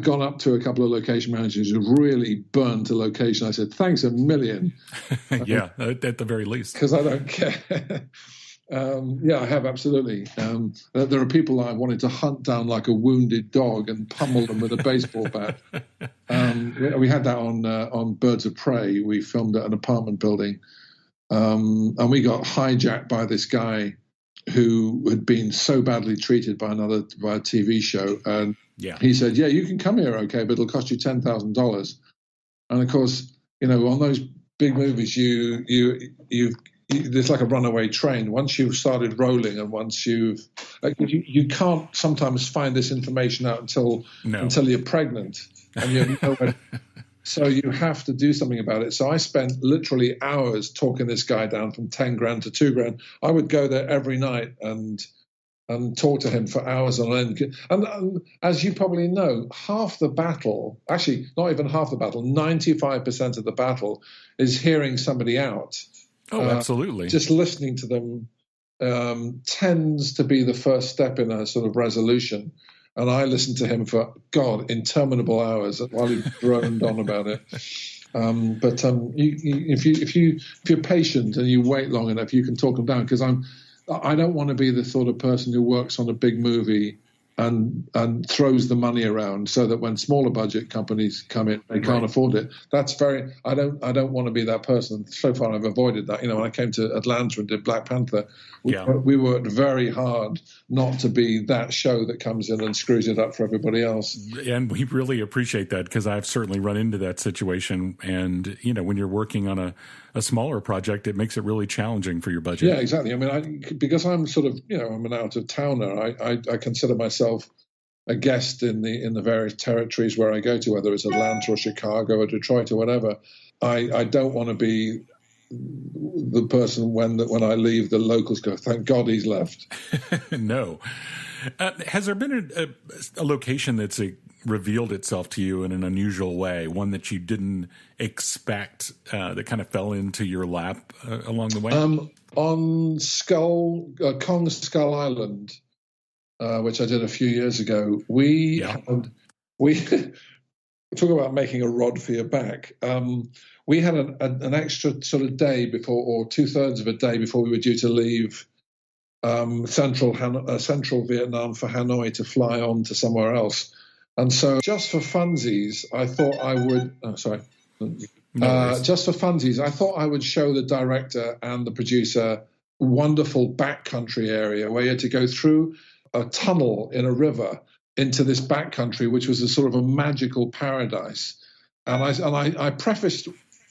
gone up to a couple of location managers who really burned to location. I said, thanks a million. Yeah, at the very least. Because I don't care. I have, absolutely. There are people I wanted to hunt down like a wounded dog and pummel them with a baseball bat. We had that on Birds of Prey. We filmed at an apartment building. And we got hijacked by this guy who had been so badly treated by a TV show. And he said, you can come here, okay, but it'll cost you $10,000. And of course, on those big movies, there's like a runaway train. Once you've started rolling, and once you can't sometimes find this information out until you're pregnant, and you know when. So you have to do something about it. So I spent literally hours talking this guy down from 10 grand to 2 grand. I would go there every night and talk to him for hours on end. And as you probably know, half the battle, actually not even half the battle, 95% of the battle is hearing somebody out. Oh, absolutely. Just listening to them tends to be the first step in a sort of resolution. And I listened to him for, interminable hours while he droned on about it. But if you're patient and you wait long enough, you can talk them down. Because I don't want to be the sort of person who works on a big movie and throws the money around so that when smaller budget companies come in, they can't afford it. I don't want to be that person. So far, I've avoided that. When I came to Atlanta and did Black Panther, we worked very hard not to be that show that comes in and screws it up for everybody else. And we really appreciate that, because I've certainly run into that situation. And, when you're working on a smaller project, it makes it really challenging for your budget. Yeah, exactly. I mean, because I'm sort of, I'm an out-of-towner, I consider myself a guest in the various territories where I go to, whether it's Atlanta or Chicago or Detroit or whatever. I don't want to be the person when I leave, the locals go, thank God he's left. No. Has there been a location that's revealed itself to you in an unusual way, one that you didn't expect, that kind of fell into your lap along the way? On Kong Skull Island, which I did a few years ago, we talk about making a rod for your back. We had an extra sort of day before, or 2/3 of a day before we were due to leave central Vietnam for Hanoi to fly on to somewhere else. And so just for funsies, I thought I would just for funsies, I thought I would show the director and the producer a wonderful backcountry area where you had to go through a tunnel in a river into this backcountry, which was a sort of a magical paradise. And I prefaced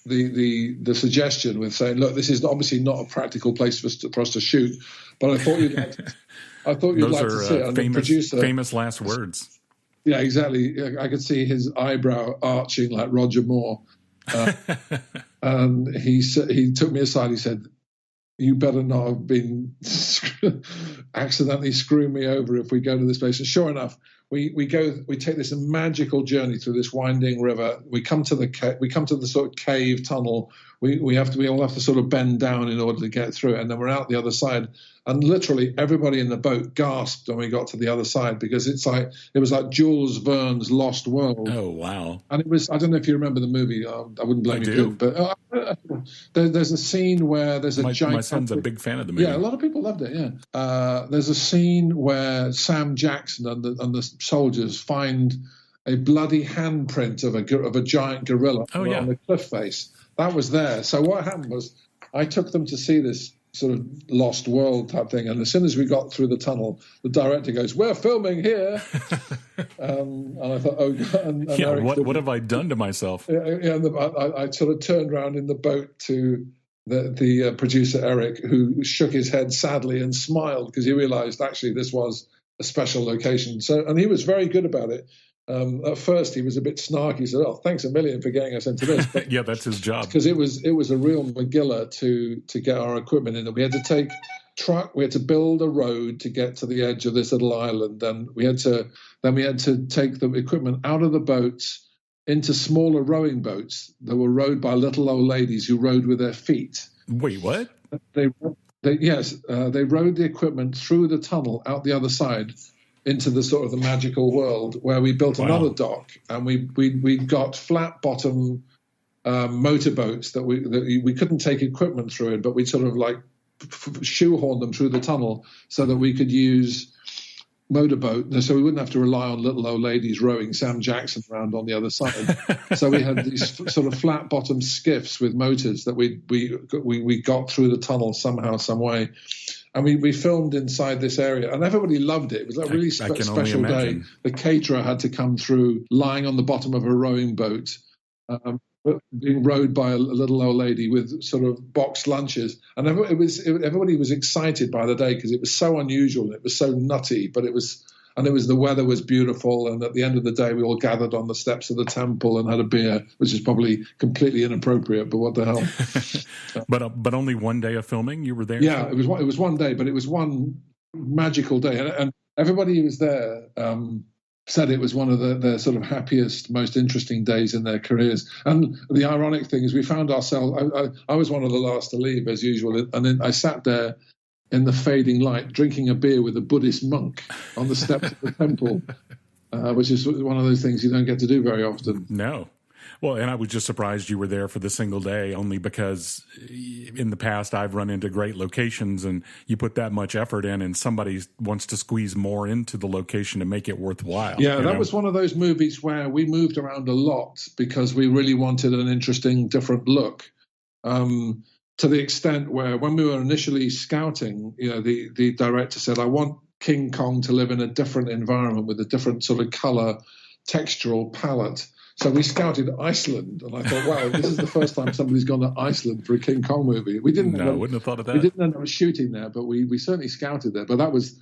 the suggestion with saying, look, this is obviously not a practical place for us to shoot, but I thought you'd like to see it. And the producer, famous last words. Yeah, exactly. I could see his eyebrow arching like Roger Moore. And he took me aside. He said, you better not have been accidentally screwing me over if we go to this place. And sure enough, we take this magical journey through this winding river. We come to the sort of cave tunnel. We all have to sort of bend down in order to get through it. And then we're out the other side. And literally everybody in the boat gasped when we got to the other side, because it was like Jules Verne's Lost World. Oh, wow. And it was, I don't know if you remember the movie. I wouldn't blame you. But there's a scene where there's a giant... My son's a big fan of the movie. Yeah, a lot of people loved it, yeah. There's a scene where Sam Jackson and the soldiers find a bloody handprint of a giant gorilla on the cliff face. That was there. So what happened was I took them to see this sort of Lost World type thing, and as soon as we got through the tunnel, the director goes, "We're filming here," and I thought, "Oh God!" And what have I done to myself? I sort of turned around in the boat to the producer Eric, who shook his head sadly and smiled because he realised actually this was a special location. So, and he was very good about it. At first, he was a bit snarky. He said, "Oh, thanks a million for getting us into this." But, yeah, that's his job. Because it was a real McGilla to get our equipment in. We had to take we had to build a road to get to the edge of this little island. And we had to take the equipment out of the boats into smaller rowing boats that were rowed by little old ladies who rowed with their feet. Wait, what? They rowed the equipment through the tunnel out the other side into the sort of the magical world, where we built another dock, and we got flat bottom motorboats that we couldn't take equipment through it, but we sort of like shoehorned them through the tunnel so that we could use motorboat, so we wouldn't have to rely on little old ladies rowing Sam Jackson around on the other side. So we had these sort of flat bottom skiffs with motors that we got through the tunnel somehow, some way. And we filmed inside this area, and everybody loved it. It was a really special day. The caterer had to come through lying on the bottom of a rowing boat. being rowed by a little old lady with sort of boxed lunches, and everybody was excited by the day because it was so unusual and it was so nutty, but it was the weather was beautiful, and at the end of the day we all gathered on the steps of the temple and had a beer, which is probably completely inappropriate, but what the hell. But only one day of filming you were there? Yeah, it was one day, but it was one magical day, and everybody who was there said it was one of their sort of happiest, most interesting days in their careers. And the ironic thing is we found ourselves, I was one of the last to leave as usual, and then I sat there in the fading light drinking a beer with a Buddhist monk on the steps of the temple, which is one of those things you don't get to do very often. No. Well, and I was just surprised you were there for the single day, only because in the past I've run into great locations and you put that much effort in and somebody wants to squeeze more into the location to make it worthwhile. Yeah, that was one of those movies where we moved around a lot because we really wanted an interesting, different look. To the extent where when we were initially scouting, the director said, I want King Kong to live in a different environment with a different sort of color, textural palette. So we scouted Iceland, and I thought, wow, this is the first time somebody's gone to Iceland for a King Kong movie. We didn't. No, wouldn't have thought of that. We didn't end up shooting there, but we certainly scouted there. But that was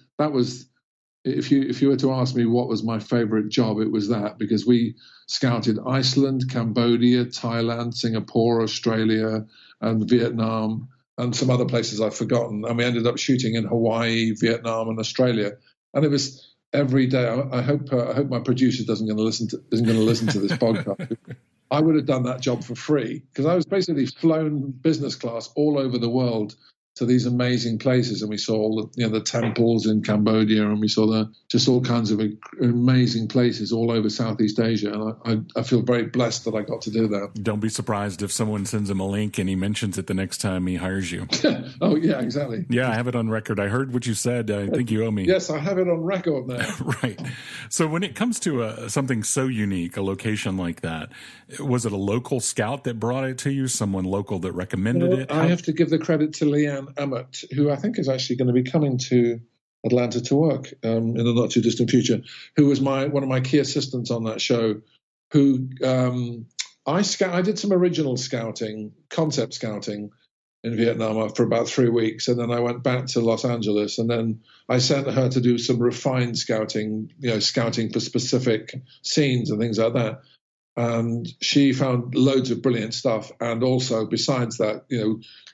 if you were to ask me what was my favorite job, it was that, because we scouted Iceland, Cambodia, Thailand, Singapore, Australia, and Vietnam, and some other places I've forgotten. And we ended up shooting in Hawaii, Vietnam, and Australia. And it was every day. I hope my producer isn't going to listen to this podcast. I would have done that job for free because I was basically flown business class all over the world to these amazing places, and we saw all the temples in Cambodia, and we saw just all kinds of amazing places all over Southeast Asia. And I feel very blessed that I got to do that. Don't be surprised if someone sends him a link and he mentions it the next time he hires you. Oh yeah, exactly. Yeah, I have it on record. I heard what you said. I think you owe me. Yes, I have it on record now. Right. So when it comes to something so unique, a location like that, was it a local scout that brought it to you? Someone local that recommended it? I have to give the credit to Leanne Emmett, who I think is actually going to be coming to Atlanta to work in the not too distant future, who was one of my key assistants on that show, who I did some original scouting, concept scouting in Vietnam for about 3 weeks, and then I went back to Los Angeles, and then I sent her to do some refined scouting, scouting for specific scenes and things like that. And she found loads of brilliant stuff. And also, besides that,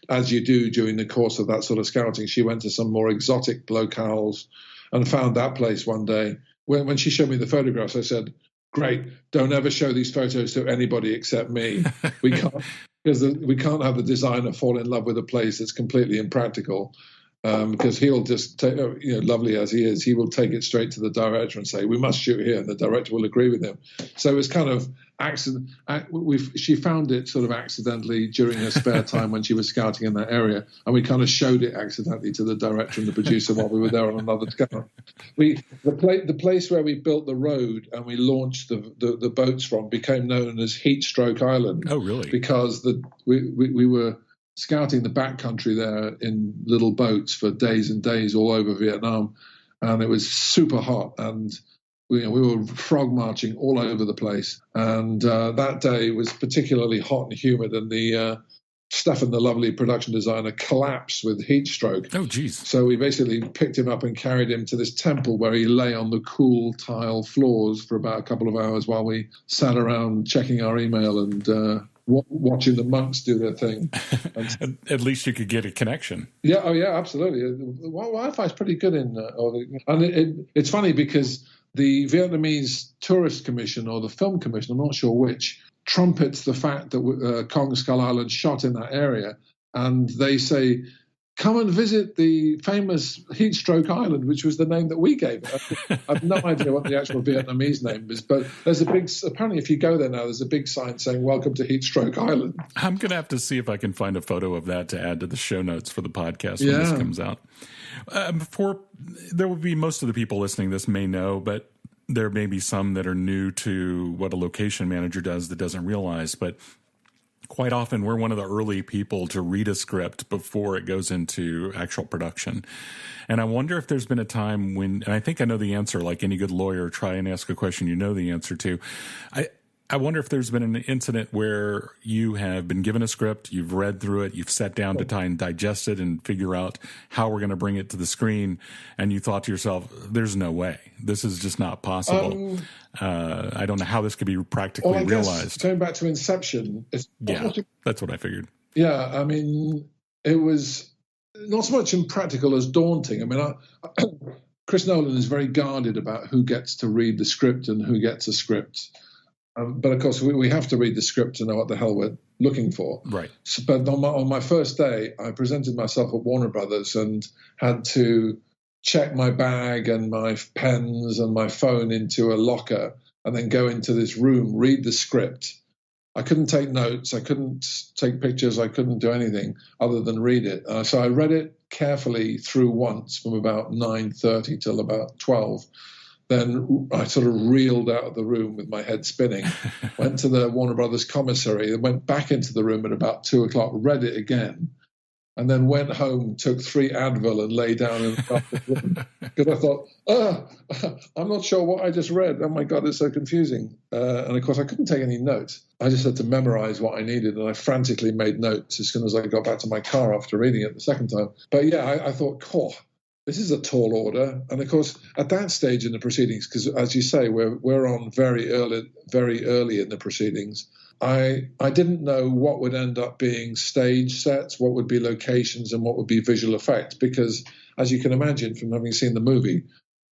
as you do during the course of that sort of scouting, she went to some more exotic locales and found that place one day. When she showed me the photographs, I said, great, don't ever show these photos to anybody except me. We can't, because we can't have the designer fall in love with a place that's completely impractical. Because he'll just take, lovely as he is, he will take it straight to the director and say, we must shoot here, and the director will agree with him. So it was kind of accident. She found it sort of accidentally during her spare time when she was scouting in that area, and we kind of showed it accidentally to the director and the producer while we were there on another scout. The place where we built the road and we launched the boats from became known as Heat Stroke Island. Oh, really? Because we were scouting the backcountry there in little boats for days and days all over Vietnam, and it was super hot, and we were frog marching all over the place. And that day was particularly hot and humid, and the Stefan, the lovely production designer, collapsed with heat stroke. Oh, geez. So we basically picked him up and carried him to this temple where he lay on the cool tile floors for about a couple of hours while we sat around checking our email and watching the monks do their thing. At least you could get a connection. Yeah, oh yeah, absolutely. Wi-Fi is pretty good it's funny because the Vietnamese Tourist Commission or the Film Commission, I'm not sure which, trumpets the fact that Kong Skull Island shot in that area, and they say, come and visit the famous Heat Stroke Island, which was the name that we gave it. I have no idea what the actual Vietnamese name is, but apparently if you go there now, there's a big sign saying, welcome to Heat Stroke Island. I'm going to have to see if I can find a photo of that to add to the show notes for the podcast when this comes out. There will be most of the people listening to this may know, but there may be some that are new to what a location manager does that doesn't realize, but quite often we're one of the early people to read a script before it goes into actual production. And I wonder if there's been a time when, and I think I know the answer, like any good lawyer, try and ask a question you know the answer to. I wonder if there's been an incident where you have been given a script, you've read through it, you've sat down to try and digest it and figure out how we're going to bring it to the screen, and you thought to yourself, there's no way. This is just not possible. I don't know how this could be practically realized. Going back to Inception. That's what I figured. Yeah, I mean, it was not so much impractical as daunting. I mean, Chris Nolan is very guarded about who gets to read the script and who gets a script. But of course, we have to read the script to know what the hell we're looking for. Right. So, but on my first day, I presented myself at Warner Brothers and had to check my bag and my pens and my phone into a locker and then go into this room, read the script. I couldn't take notes. I couldn't take pictures. I couldn't do anything other than read it. So I read it carefully through once from about 9:30 till about 12. Then I sort of reeled out of the room with my head spinning, went to the Warner Brothers commissary, and went back into the room at about 2 o'clock, read it again, and then went home, took 3 Advil and lay down in the room. Because I thought, I'm not sure what I just read. Oh, my God, it's so confusing. And, of course, I couldn't take any notes. I just had to memorize what I needed, and I frantically made notes as soon as I got back to my car after reading it the second time. But, yeah, I thought, this is a tall order. And of course, at that stage in the proceedings, because as you say, we're on very early in the proceedings, I didn't know what would end up being stage sets, what would be locations, and what would be visual effects. Because as you can imagine from having seen the movie,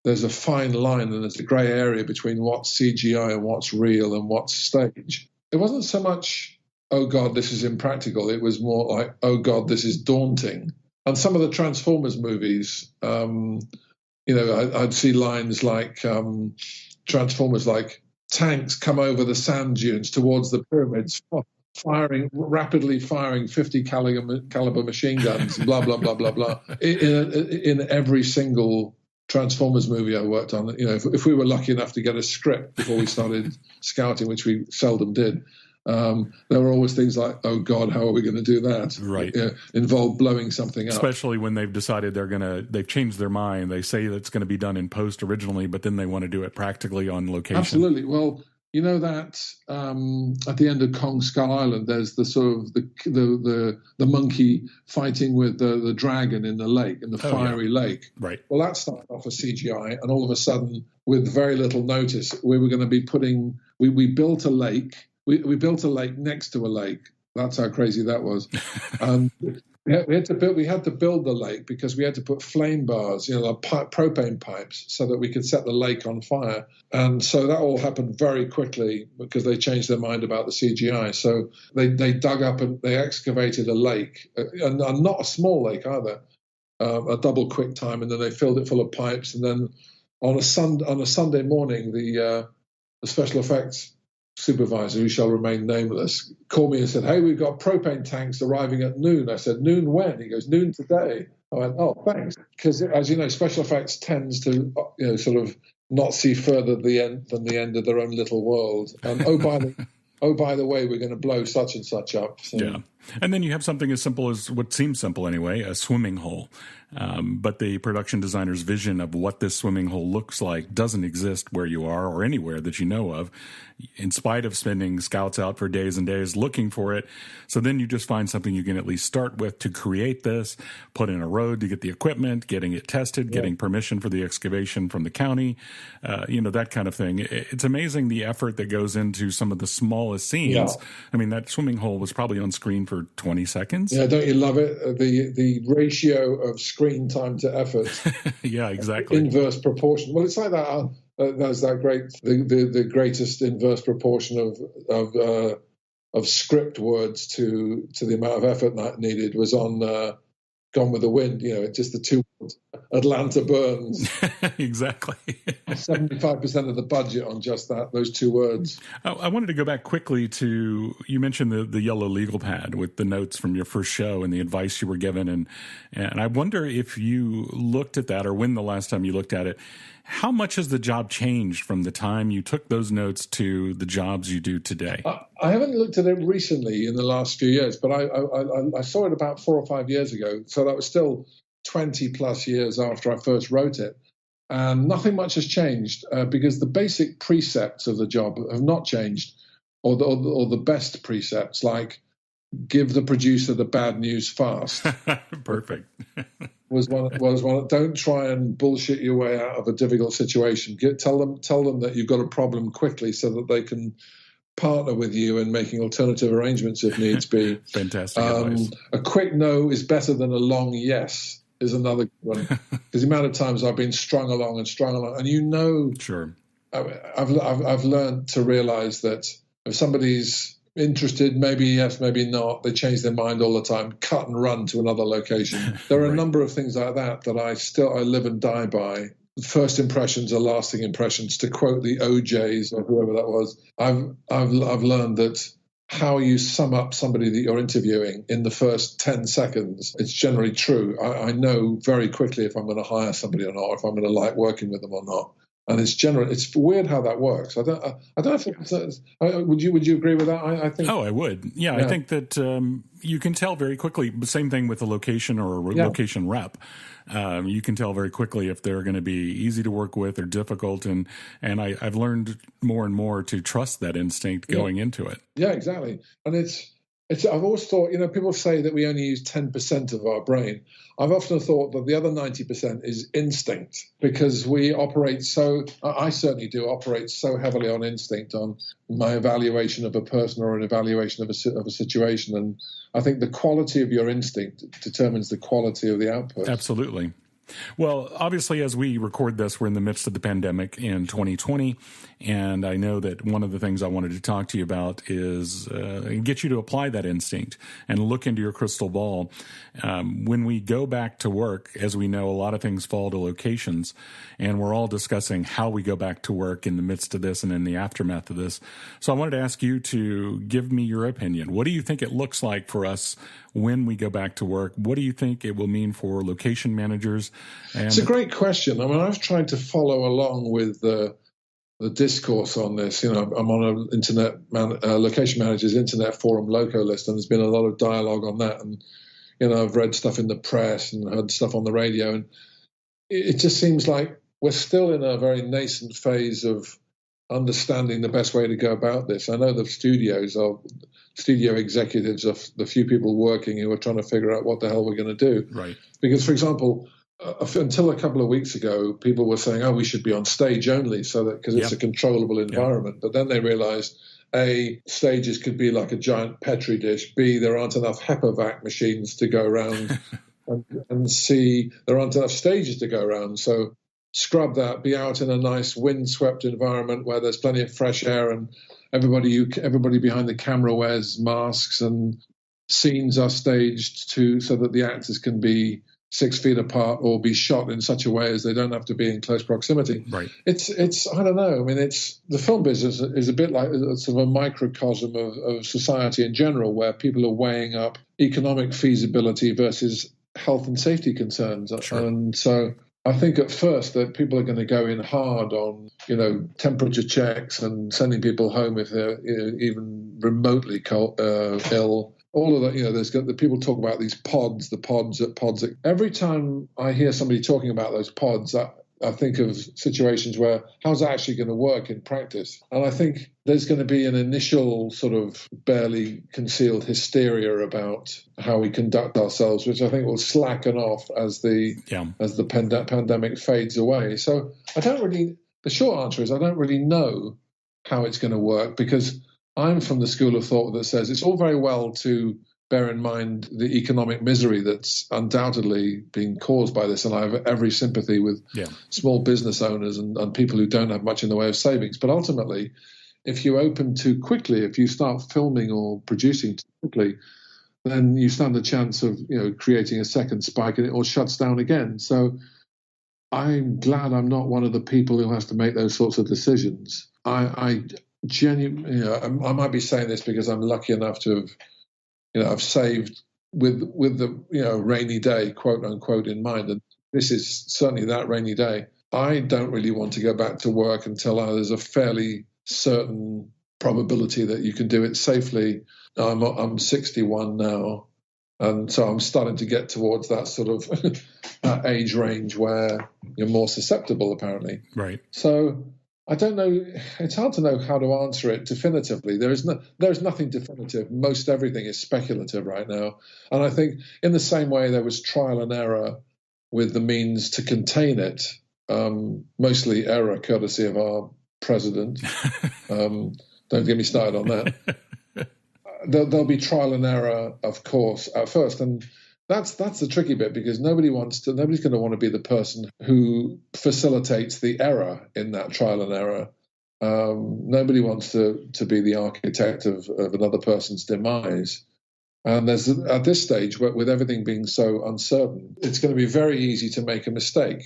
there's a fine line and there's a grey area between what's CGI and what's real and what's stage. It wasn't so much, oh God, this is impractical. It was more like, oh God, this is daunting. And some of the Transformers movies, I'd see lines like Transformers, like tanks come over the sand dunes towards the pyramids, rapidly firing 50 caliber machine guns, blah, blah, blah, blah, blah. In every single Transformers movie I worked on, if we were lucky enough to get a script before we started scouting, which we seldom did, there were always things like, oh God, how are we going to do that? Right. Involve blowing something up. Especially when they've decided they've changed their mind. They say that's going to be done in post originally, but then they want to do it practically on location. Absolutely. Well, you know that at the end of Kong Skull Island, there's the sort of the monkey fighting with the dragon in the lake, in the fiery lake. Right. Well, that started off as CGI, and all of a sudden, with very little notice, we were going to be we built a lake. We built a lake next to a lake. That's how crazy that was. We had to build the lake because we had to put flame bars, propane pipes, so that we could set the lake on fire. And so that all happened very quickly because they changed their mind about the CGI. So they dug up and they excavated a lake, and not a small lake either, a double quick time, and then they filled it full of pipes. And then on a Sunday morning, the special effects supervisor, who shall remain nameless, called me and said, hey, we've got propane tanks arriving at noon. I said, noon when? He goes, noon today. I went, oh, thanks. Because, as you know, special effects tends to sort of not see further than the end of their own little world. And by the way, we're going to blow such and such up. So. Yeah. And then you have something as simple as what seems simple anyway, a swimming hole. But the production designer's vision of what this swimming hole looks like doesn't exist where you are or anywhere that you know of, in spite of sending scouts out for days and days looking for it. So then you just find something you can at least start with to create this, put in a road to get the equipment, getting it tested, getting permission for the excavation from the county, that kind of thing. It's amazing the effort that goes into some of the smallest scenes. Yeah. I mean, that swimming hole was probably on screen for 20 seconds. Yeah, don't you love it? The ratio of screen time to effort. Yeah, exactly. Inverse proportion. Well, it's like that. There's that great, the greatest inverse proportion of script words to the amount of effort that needed was on Gone with the Wind. Just the two words. Atlanta burns. Exactly. 75% of the budget on just those two words. I wanted to go back quickly to, you mentioned the yellow legal pad with the notes from your first show and the advice you were given. And I wonder if you looked at that, or when the last time you looked at it, how much has the job changed from the time you took those notes to the jobs you do today? I haven't looked at it recently in the last few years, but I saw it about 4 or 5 years ago. So that was still 20 plus years after I first wrote it. And nothing much has changed because the basic precepts of the job have not changed. or the best precepts, like give the producer the bad news fast. Perfect. was one. Don't try and bullshit your way out of a difficult situation. Tell them that you've got a problem quickly, so that they can partner with you in making alternative arrangements if needs be. Fantastic advice. A quick no is better than a long yes is another one. Because the amount of times I've been strung along, and Sure. I've learned to realize that if somebody's interested, maybe yes, maybe not, they change their mind all the time, cut and run to another location. There are Right. a number of things like that I live and die by. First impressions are lasting impressions, to quote the OJs or whoever that was. I've learned that how you sum up somebody that you're interviewing in the first 10 seconds, it's generally true. I know very quickly if I'm going to hire somebody or not, or if I'm going to like working with them or not. And it's weird how that works. I don't think. Would you agree with that? I think. Oh, I would. Yeah, I think that you can tell very quickly. The same thing with a location or a location rep. You can tell very quickly if they're going to be easy to work with or difficult. And I've learned more and more to trust that instinct going into it. Yeah, exactly. And it's. I've always thought, people say that we only use 10% of our brain. I've often thought that the other 90% is instinct, because we operate I certainly do operate so heavily on instinct, on my evaluation of a person or an evaluation of a situation. And I think the quality of your instinct determines the quality of the output. Absolutely. Well, obviously, as we record this, we're in the midst of the pandemic in 2020, and I know that one of the things I wanted to talk to you about is get you to apply that instinct and look into your crystal ball. When we go back to work, as we know, a lot of things fall to locations, and we're all discussing how we go back to work in the midst of this and in the aftermath of this. So I wanted to ask you to give me your opinion. What do you think it looks like for us when we go back to work? What do you think it will mean for location managers? And it's a great question. I mean, I've tried to follow along with the discourse on this. I'm on a location manager's internet forum loco list, and there's been a lot of dialogue on that. And I've read stuff in the press and heard stuff on the radio, and it just seems like we're still in a very nascent phase of understanding the best way to go about this. I know the studio executives are the few people working who are trying to figure out what the hell we're going to do. Right. Because, for example, until a couple of weeks ago, people were saying, we should be on stage only, so that because it's a controllable environment. But then they realized, A, stages could be like a giant Petri dish. B, there aren't enough HEPA-vac machines to go around. and C, there aren't enough stages to go around. So scrub that, be out in a nice windswept environment where there's plenty of fresh air, and everybody behind the camera wears masks, and scenes are staged so that the actors can be 6 feet apart or be shot in such a way as they don't have to be in close proximity. Right. It's I don't know. I mean, the film business is a bit like sort of a microcosm of society in general, where people are weighing up economic feasibility versus health and safety concerns. Sure. And so I think at first that people are going to go in hard on, temperature checks and sending people home if they're even remotely ill. All of that, the people talk about these pods. Every time I hear somebody talking about those pods, I think of situations where how's that actually going to work in practice? And I think there's going to be an initial sort of barely concealed hysteria about how we conduct ourselves, which I think will slacken off as the pandemic fades away. So the short answer is I don't really know how it's going to work, because I'm from the school of thought that says it's all very well to bear in mind the economic misery that's undoubtedly being caused by this, and I have every sympathy with small business owners and people who don't have much in the way of savings. But ultimately, if you open too quickly, if you start filming or producing too quickly, then you stand a chance of creating a second spike, and it all shuts down again. So I'm glad I'm not one of the people who has to make those sorts of decisions. I genuinely, I might be saying this because I'm lucky enough to have, I've saved with the rainy day, quote unquote, in mind, and this is certainly that rainy day. I don't really want to go back to work until there's a fairly certain probability that you can do it safely. I'm 61 now, and so I'm starting to get towards that sort of age range where you're more susceptible, apparently. Right. So I don't know. It's hard to know how to answer it definitively. There's nothing definitive. Most everything is speculative right now. And I think in the same way there was trial and error with the means to contain it, mostly error courtesy of our president. Don't get me started on that. There'll be trial and error, of course, at first, and that's the tricky bit, because nobody's going to want to be the person who facilitates the error in that trial and error. Nobody wants to be the architect of another person's demise. And there's, at this stage, with everything being so uncertain, it's going to be very easy to make a mistake.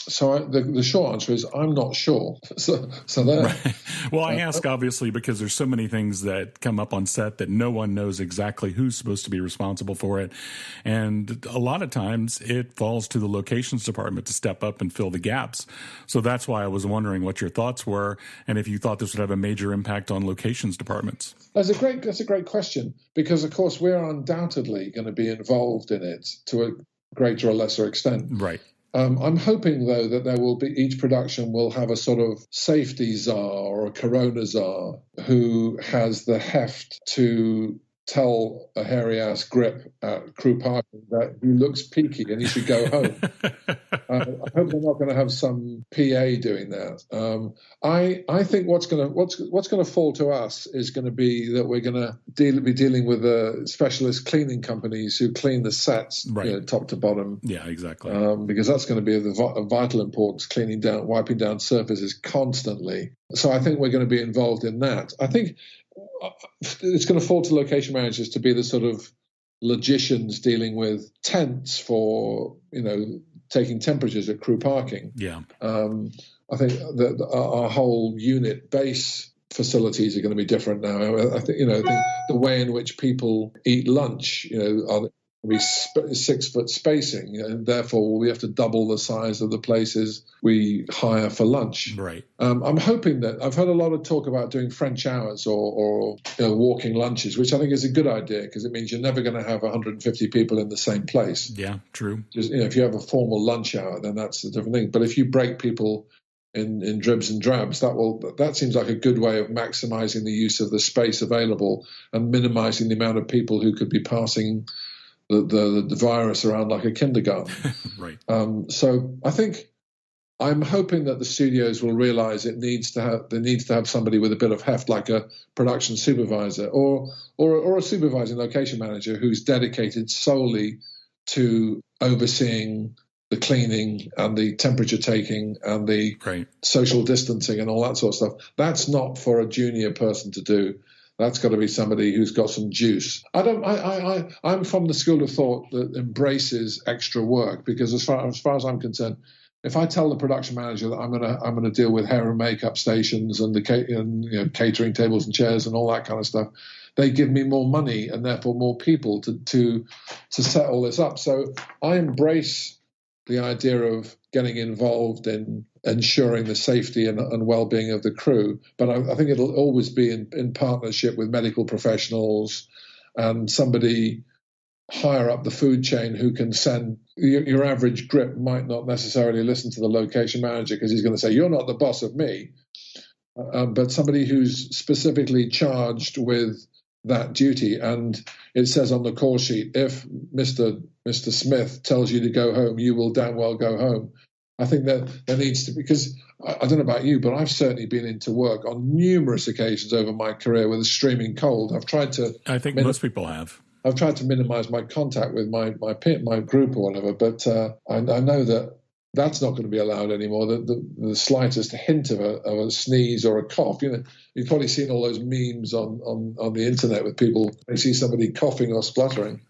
So the short answer is I'm not sure. So there. Right. Well, I ask obviously because there's so many things that come up on set that no one knows exactly who's supposed to be responsible for it. And a lot of times it falls to the locations department to step up and fill the gaps. So that's why I was wondering what your thoughts were and if you thought this would have a major impact on locations departments. That's a great question, because, of course, we're undoubtedly going to be involved in it to a greater or lesser extent. Right. I'm hoping, though, that each production will have a sort of safety czar or a corona czar who has the heft to tell a hairy-ass grip at crew parking that he looks peaky and he should go home. I hope they're not going to have some PA doing that. I think what's going to fall to us is going to be that we're going to be dealing with specialist cleaning companies who clean the sets, right, top to bottom. Yeah, exactly. Because that's going to be of vital importance, wiping down surfaces constantly. So I think we're going to be involved in that. I think it's going to fall to location managers to be the sort of logicians dealing with tents for, taking temperatures at crew parking. Yeah. I think that our whole unit base facilities are going to be different now. I think the way in which people eat lunch, are be 6 foot spacing, and therefore we have to double the size of the places we hire for lunch. Right. I'm hoping that I've heard a lot of talk about doing French hours or walking lunches, which I think is a good idea, because it means you're never going to have 150 people in the same place. Yeah, true. Just, if you have a formal lunch hour, then that's a different thing. But if you break people in dribs and drabs, that seems like a good way of maximizing the use of the space available and minimizing the amount of people who could be passing the virus around like a kindergarten. Right. So I think I'm hoping that the studios will realize there needs to have somebody with a bit of heft, like a production supervisor or a supervising location manager who's dedicated solely to overseeing the cleaning and the temperature taking and the social distancing and all that sort of stuff. That's not for a junior person to do. That's got to be somebody who's got some juice. I'm from the school of thought that embraces extra work, because as far as I'm concerned, if I tell the production manager that I'm going to deal with hair and makeup stations and catering tables and chairs and all that kind of stuff, they give me more money and therefore more people to set all this up. So I embrace the idea of getting involved in ensuring the safety and well-being of the crew. But I think it'll always be in partnership with medical professionals and somebody higher up the food chain who can send. Your average grip might not necessarily listen to the location manager because he's going to say, "You're not the boss of me." But somebody who's specifically charged with that duty. And it says on the call sheet, if Mr. Smith tells you to go home, you will damn well go home. I think that there needs to, because I don't know about you, but I've certainly been into work on numerous occasions over my career with a streaming cold. I think most people have. I've tried to minimize my contact with my group or whatever, but I know that that's not going to be allowed anymore. The slightest hint of a sneeze or a cough, you've probably seen all those memes on the internet with people, they see somebody coughing or spluttering.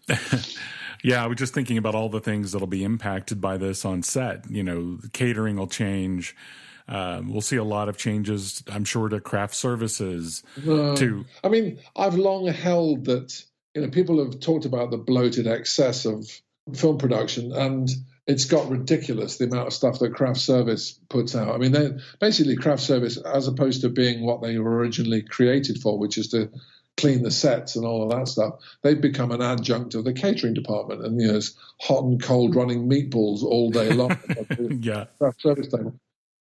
Yeah, I was just thinking about all the things that'll be impacted by this on set. Catering will change. We'll see a lot of changes, I'm sure, to craft services. I mean, I've long held that, people have talked about the bloated excess of film production, and it's got ridiculous, the amount of stuff that craft service puts out. I mean, basically craft service, as opposed to being what they were originally created for, which is to clean the sets and all of that stuff, they've become an adjunct of the catering department, and it's hot and cold running meatballs all day long. Yeah. Craft service table.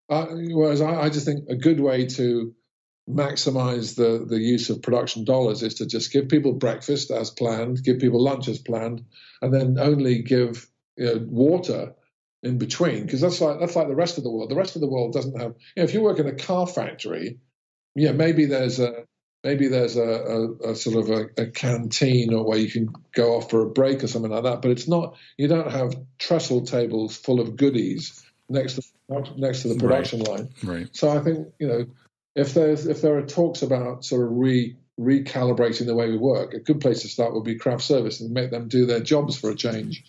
Whereas I just think a good way to maximize the use of production dollars is to just give people breakfast as planned, give people lunch as planned, and then only give water in between, because that's like the rest of the world. The rest of the world doesn't have. If you work in a car factory, maybe there's a sort of a canteen or where you can go off for a break or something like that. But it's not. You don't have trestle tables full of goodies next to the production line. Right. So I think if there are talks about sort of recalibrating the way we work, a good place to start would be craft service and make them do their jobs for a change.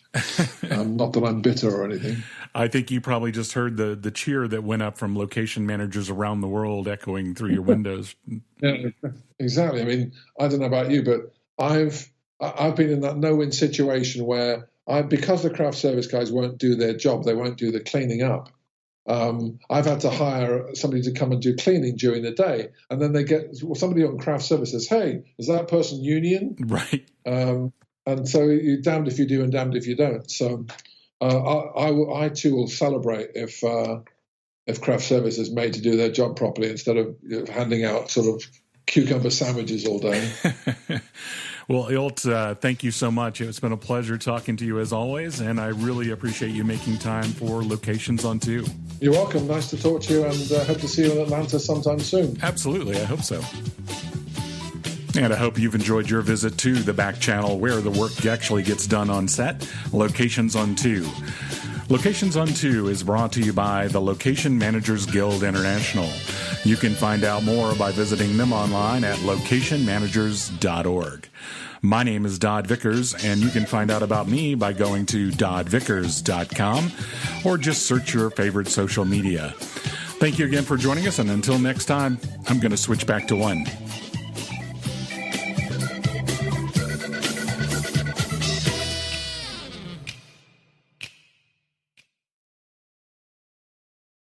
Not that I'm bitter or anything. I think you probably just heard the cheer that went up from location managers around the world echoing through your windows. Yeah, exactly. I mean, I don't know about you, but I've been in that no-win situation where because the craft service guys won't do their job, they won't do the cleaning up. I've had to hire somebody to come and do cleaning during the day, and then somebody on craft service says, "Hey, is that person union?" Right. And so you're damned if you do and damned if you don't. So I too will celebrate if craft service is made to do their job properly instead of handing out sort of cucumber sandwiches all day. Well, Ilt, thank you so much. It's been a pleasure talking to you as always, and I really appreciate you making time for Locations on 2. You're welcome. Nice to talk to you, and hope to see you in Atlanta sometime soon. Absolutely. I hope so. And I hope you've enjoyed your visit to the back channel where the work actually gets done on set, Locations on 2. Locations on 2 is brought to you by the Location Managers Guild International. You can find out more by visiting them online at locationmanagers.org. My name is Dodd Vickers, and you can find out about me by going to doddvickers.com or just search your favorite social media. Thank you again for joining us, and until next time, I'm going to switch back to 1.